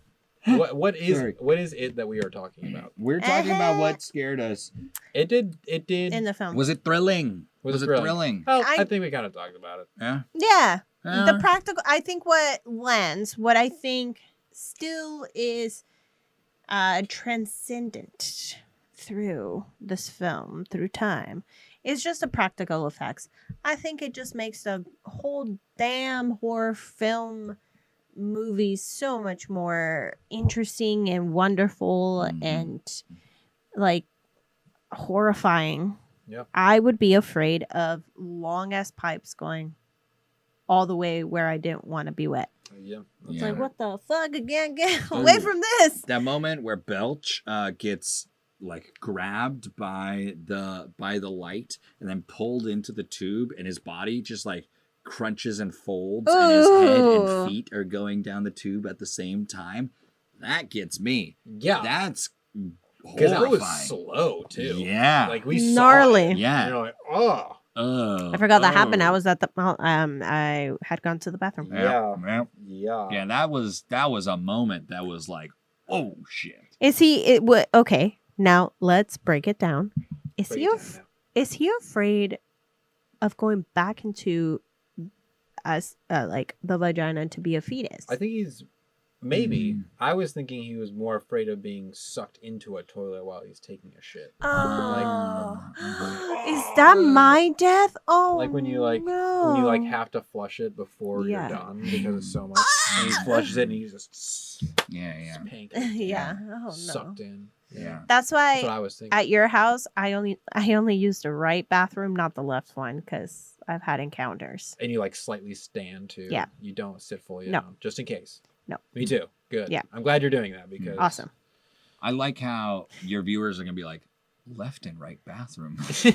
What Sorry. is it that we are talking about? We're talking about what scared us. It did in the film. Was it thrilling? Was it thrilling? Oh, I- I think we kind of talked about it. Yeah. Yeah. Yeah. The practical, I think what I think still is transcendent through this film, through time, is just the practical effects. I think it just makes the whole damn horror film movie so much more interesting and wonderful and like horrifying. Yep. I would be afraid of long ass pipes going all the way where I didn't want to be wet. Yeah. It's Yeah. like, what the fuck? Again, get away from this. That moment where Belch gets like grabbed by the light and then pulled into the tube, and his body just like crunches and folds, and his head Ooh. and feet are going down the tube at the same time. That gets me. Yeah. That's Because that was horrifying. slow too. Yeah. Like we Gnarly. saw it. Yeah. And you're like, oh. Oh, I forgot that happened. oh. I was at the I had gone to the bathroom. Yeah. Yeah. Yeah, that was a moment that was like, oh shit. Is he okay, now let's break it down. Is Break he it down now. is he afraid of going back into us like the vagina to be a fetus? I think he's maybe. Mm. I was thinking he was more afraid of being sucked into a toilet while he's taking a shit. Oh. Like- Is that my death? Oh, Like when you no. have to flush it before Yeah. you're done because it's so much. And he flushes it and he's just Yeah. pancaked, yeah. Oh no. sucked in. Yeah. That's That's why what I was thinking. at your house, I only used the right bathroom, not the left one, because I've had encounters. And you like slightly stand too. Yeah. You don't sit fully No. down, just in case. No. Me too. Good. Yeah. I'm glad you're doing that because Awesome. I like how your viewers are gonna be like, left and right bathroom. Yeah,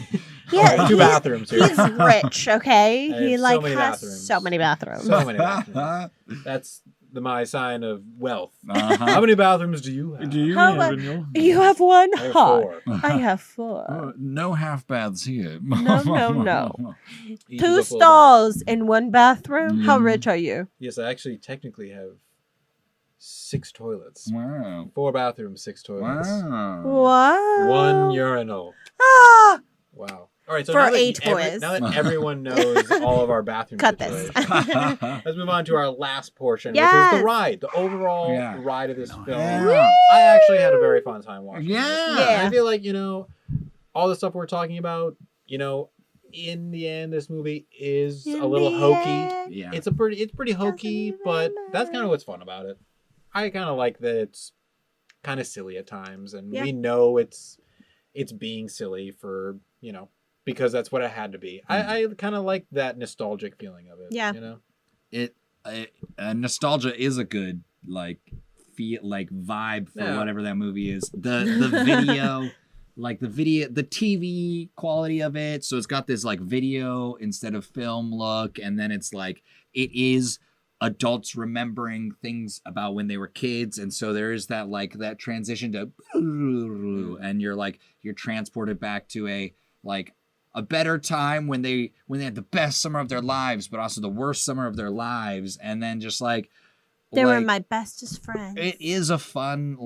All right, two he's- bathrooms here. He's rich, okay? I He have so like many has bathrooms. so many bathrooms. So many bathrooms. That's my sign of wealth. How Uh-huh. many bathrooms do you have? Do you How have about- in your- You have one? I have Huh. 4. I have 4. No half baths here. No. Each 2 is a full bath. stalls in one bathroom? How rich are you? Yes, I actually technically have 6 toilets. Wow. 4 bathrooms, 6 toilets. Wow. What? 1 urinal. Ah! Wow. All right, so For now that 8 boys. now that everyone knows all of our bathroom Cut this. situations, let's move on to our last portion, which Yes. is the ride, the overall Yeah. ride of this film. Yeah. I actually had a very fun time watching Yeah. this. Yeah. And I feel like, all the stuff we're talking about, in the end, this movie is a little hokey. Yeah. It's pretty hokey, but that's kind of what's fun about it. I kind of like that it's kind of silly at times, and Yeah. we know it's being silly for, because that's what it had to be. I kind of like that nostalgic feeling of it. Yeah. Nostalgia is a good vibe for Yeah. whatever that movie is. The video, the TV quality of it. So it's got this like video instead of film look, and then it's like it is adults remembering things about when they were kids, and so there is that that transition to, and you're transported back to a better time when they had the best summer of their lives, but also the worst summer of their lives, and then just They were my bestest friends. it is a fun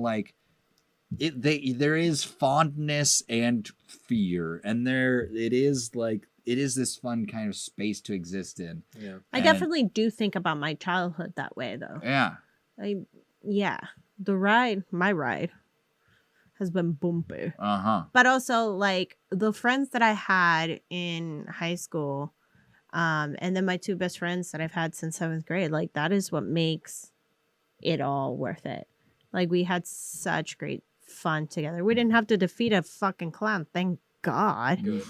there is fondness and fear, and it is this fun kind of space to exist in. Yeah. I And- definitely do think about my childhood that way, though. Yeah. My ride has been bumpy. Uh-huh. But also, the friends that I had in high school, and then my 2 best friends that I've had since 7th grade, that is what makes it all worth it. We had such great fun together. We didn't have to defeat a fucking clown, thank God. Good.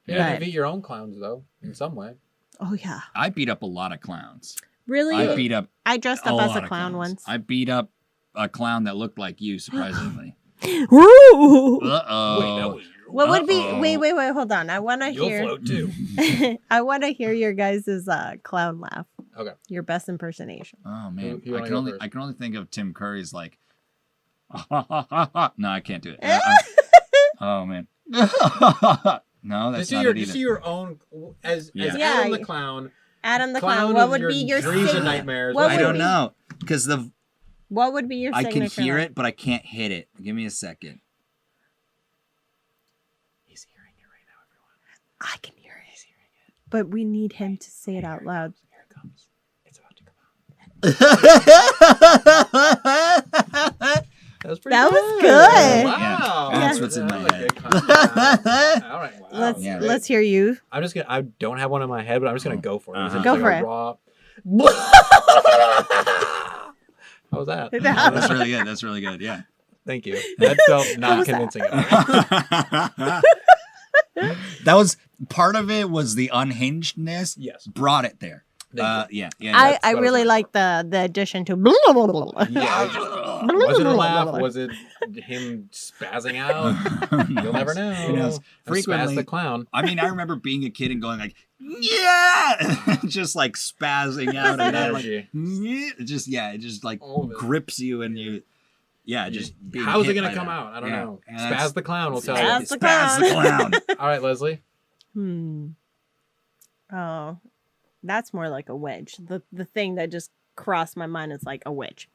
You had But- to beat your own clowns though, in some way. Oh yeah. I beat up a lot of clowns. Really? I beat up I dressed a up as lot a of clown clowns. once. I beat up a clown that looked like you, surprisingly. Woo! Uh-oh. Wait, that was you. What would be? Uh-oh. Wait. Hold on. I want to You'll hear. float too. I want to hear your guys' clown laugh. Okay. Your best impersonation. Oh man, Who wanna go first? I can only think of Tim Curry's like. No, I can't do it. Oh man. No, that's not it Just either. do your own as Yeah. Adam Yeah. the clown. Adam the Clown clown. What of would your be your dreams and signature? nightmares. What I would don't be- know because What would be your I signature? can hear laugh? it, but I can't hit it. Give me a second. He's hearing it right now, everyone. I can hear it. But we need him to say it out loud. Here it comes. It's about to come out. That was pretty That good. was good. Wow. Yeah, that's Yeah. what's in my That was a head. good concept. All right. Wow. Let's Yeah. let's hear you. I'm just gonna. I don't have one in my head, but I'm just gonna go for it. Uh-huh. It's Go like for a it. Raw... How was that? That's really good. That's really good. Yeah. Thank you. That felt not was that? convincing at all. That was part of it. Was the unhingedness Yes. brought it there. Thank Yeah. I That's what I was really going like the addition to. Blah, blah, blah, blah. Yeah. Was it a laugh? Was it him spazzing out? You'll never know. Who knows? Frequently, Frequently- the clown. I mean, I remember being a kid and going like, yeah, just like spazzing out and then like, Energy. yeah, it just like All of it. grips you and you, yeah, just being How's it hit gonna by come that. out? I don't Yeah. know. And Spaz that's- the clown will tell Spaz you. the Spaz the clown. All right, Leslie. Oh, that's more like a wedge. The thing that just crossed my mind is like a wedge.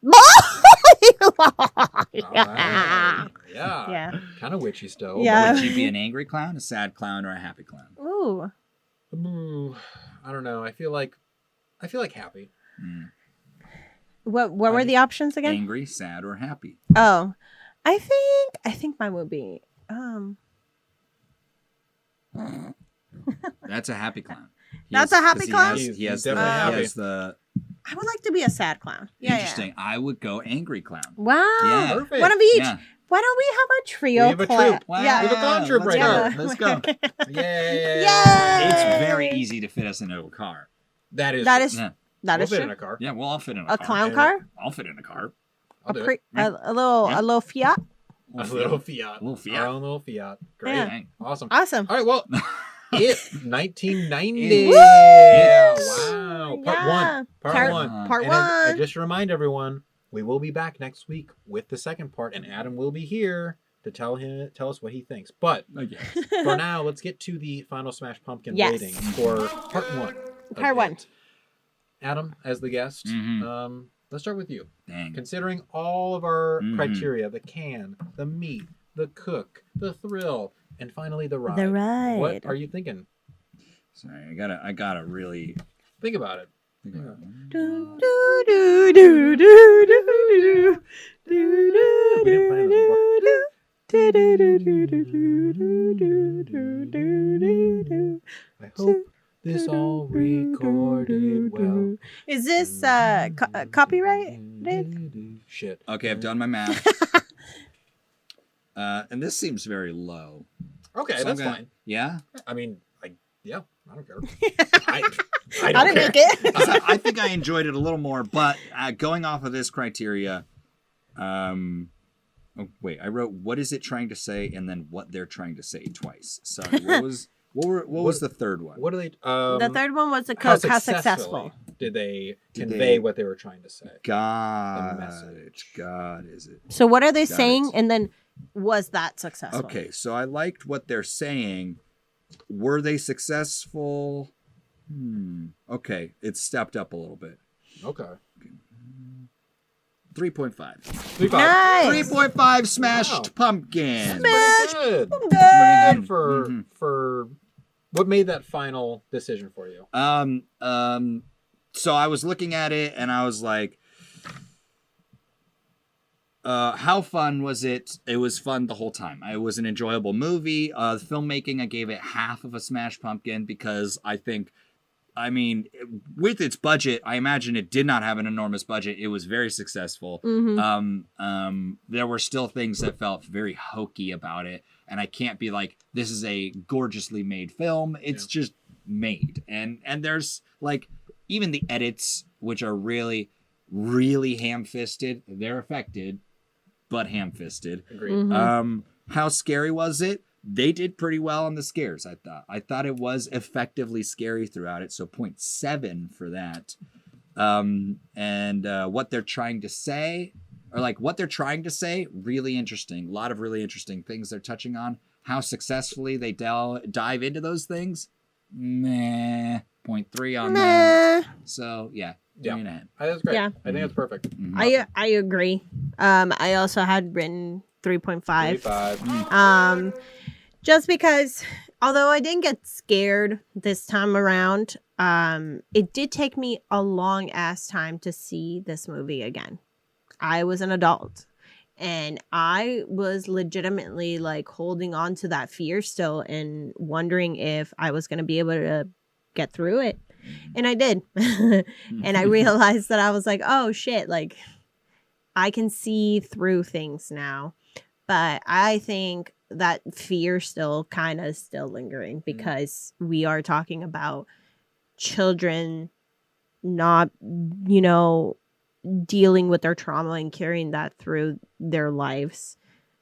All right. Yeah. Yeah. Kind of witchy still. Yeah. Would you be an angry clown, a sad clown, or a happy clown? Ooh. Ooh, I don't know. I feel like happy. What were the options again? Angry, sad, or happy? Oh, I think mine would be That's a happy clown. That's a happy 'cause clown? He has He's definitely he happy. has the I would like to be a sad clown. Yeah, interesting. I would go angry clown. Yeah. Wow. Yeah. Perfect. One of each. Yeah. Why don't we have a trio? We have a clan? troop. Wow. Yeah. We have a clown troop Let's right go. here. Let's go. Yay! Yay! It's very easy to fit us into a car. That is. That true. is Yeah, that We'll is fit true. in a car. yeah, we'll all fit in a A car. clown And- car. I'll fit in a car. I'll do A it. little Fiat. A little Fiat. Little Fiat. Our own little Fiat. Great. Yeah. Dang. Awesome. Awesome. All right. Well, 1990. Woo! Yeah. Wow. Part Yeah. one. Part one. Part And one. I just remind everyone, we will be back next week with the second part, and Adam will be here to tell us what he thinks. But Okay. for now, let's get to the final Smash Pumpkin Yes. rating for part one. of Part one. it. Adam, as the guest, Mhm. let's start with you. Dang. Considering all of our Mhm. criteria, the can, the meat, the cook, the thrill, and finally the ride. The ride. What are you thinking? Sorry, I gotta really Think about it. think about it. Do, do, do, do, do, do, do, do, We didn't plan this before. do, do, do, do, do, do, do, do, do, do, do. I hope this all recorded well. Is this copyright? Shit. Okay, I've done my math. And this seems very low. Okay, So I'm that's gonna- fine. Yeah? I mean, yeah, I don't care. I I don't didn't care. make it. I think I enjoyed it a little more, but going off of this criteria, oh, wait, I wrote what is it trying to say and then what they're trying to say twice. Sorry, what was the third one? What are they? The third one was the cook. How successful? did they Did convey they- what they were trying to say? God, message. God, is it? So what are they Got saying? it. And then was that successful? Okay, so I liked what they're saying. Were they successful? Okay, it's stepped up a little bit. Okay. 3.5. 3.5. Nice. 3.5 smashed Wow. pumpkin. Pretty good. Good. Pretty good for Mhm. for what made that final decision for you. So I was looking at it and I was like, how fun was it? It was fun the whole time. It was an enjoyable movie. The filmmaking, I gave it half of a smashed pumpkin because I mean, with its budget, I imagine it did not have an enormous budget. It was very successful. Mhm. There were still things that felt very hokey about it. and I can't be like, this is a gorgeously made film. It's just made. And there's like even the edits, which are really, really ham-fisted. They're affected, but ham-fisted. Agreed. How scary was it? They did pretty well on the scares, I thought. I thought it was effectively scary throughout it, so 0.7 for that. What they're trying to say, really interesting. A lot of really interesting things they're touching on. How successfully they dive into those things, meh. 0.3 on that. So, yeah. 3.5. I think that's great. Yeah. I think that's perfect. I agree. I also had written 3.5. 3.5. Just because, although I didn't get scared this time around, it did take me a long ass time to see this movie again. I was an adult, and I was legitimately like holding on to that fear still and wondering if I was going to be able to get through it. And I did. And I realized that I was like, oh shit, like I can see through things now. But I think that fear still kind of still lingering because we are talking about children not, dealing with their trauma and carrying that through their lives.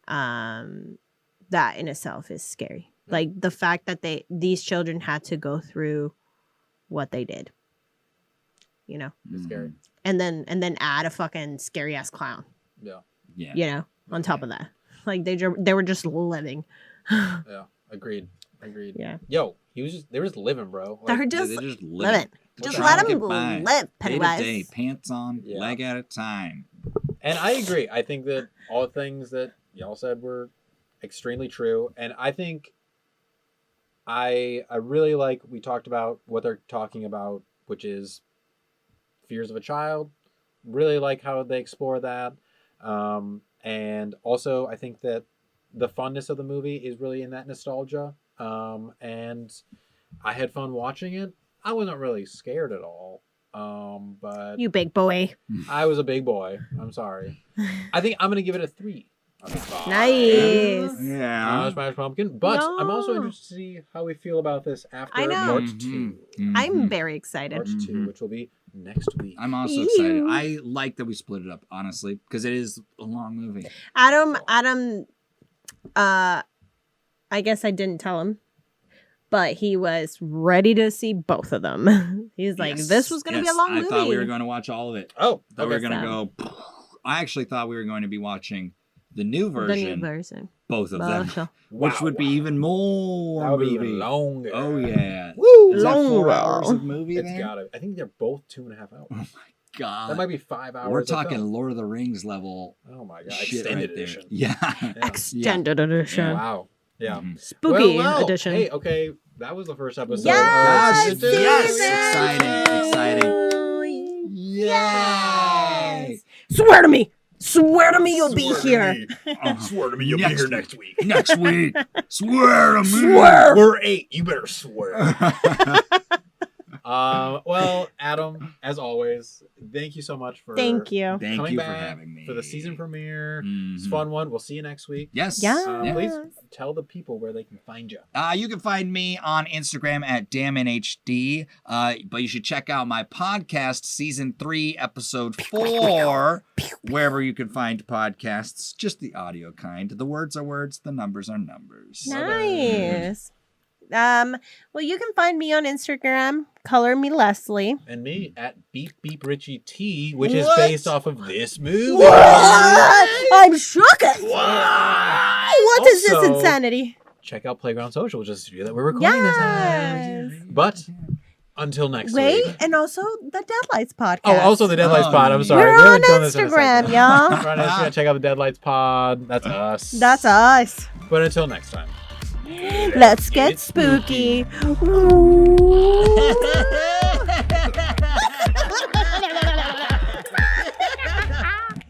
That in itself is scary. Like the fact that these children had to go through what they did, It's scary. and then add a fucking scary ass clown, Yeah. on top of that. Like they were just living. Yeah. Agreed. Yeah. Yo, they were just living, bro. Like, They're just just living. Just Trying let to them get by. live, Pennywise. Day to day, pants on, Yeah. leg at a time. And I agree. I think that all the things that y'all said were extremely true. And I think I really like we talked about what they're talking about, which is fears of a child. Really like how they explore that. And also I think that the funness of the movie is really in that nostalgia. And I had fun watching it. I wasn't really scared at all. But You big boy. I was a big boy. I'm sorry. I think I'm gonna give it a 3. out of 5. Nice. Yeah. Smash Pumpkin. But I'm also No. interested to see how we feel about this after I know. Part 2. I'm very excited. Part 2, which will be next week. I'm also Ew. excited. I like that we split it up, honestly, because it is a long movie. Adam, I guess I didn't tell him, but he was ready to see both of them. He's like, Yes. this was going to be a long movie. I thought we were going to watch all of it. Oh, Thought we were okay. going to go. I actually thought we were going to be watching the new The version, new version. both of them, Both. which would be even more That would be movie. even longer. Oh yeah. Woo! Is that 4 Longer. hours of movie It's there? gotta. I think they're both 2.5 hours. Oh my god. That might be 5 hours. We're of talking film. Lord of the Rings level. Oh my god! Shit Extended right there. edition. Yeah. Yeah. Extended edition. Wow. Yeah. Mhm. Spooky Well, edition. Hey, okay, that was the first episode. Yes! of season 2. Yes! Exciting. Yes! Swear to me! Swear to me you'll be here. Swear to me, you'll be Next here week. next week. Next week. Swear to me. Swear. We're 8. You better swear. Well, Adam, as always, thank you so much for Thank you. Thank coming you for back having me. for the season premiere. It's a Mhm. fun one. We'll see you next week. Yes. Yeah. Please tell the people where they can find you. You can find me on Instagram at DamnHD. But you should check out my podcast, Season 3, Episode 4, wherever you can find podcasts. Just the audio kind. The words are words, the numbers are numbers. Nice. Well, you can find me on Instagram, Color Me Leslie. And me at Beep Beep Richie T, which is What? based off of this movie. What? I'm shocked. What? What is this Also, insanity? Check out Playground Social, which is the studio that we're recording this Yes. at. But until next Wait, week. and also the Deadlights podcast. Oh, also the Deadlights Oh, Pod. I'm yeah. sorry. We're We on haven't done this in a Instagram, second. y'all. We're on Instagram. Check out the Deadlights Pod. That's us. That's us. But until next time. Let's get spooky. Ooh.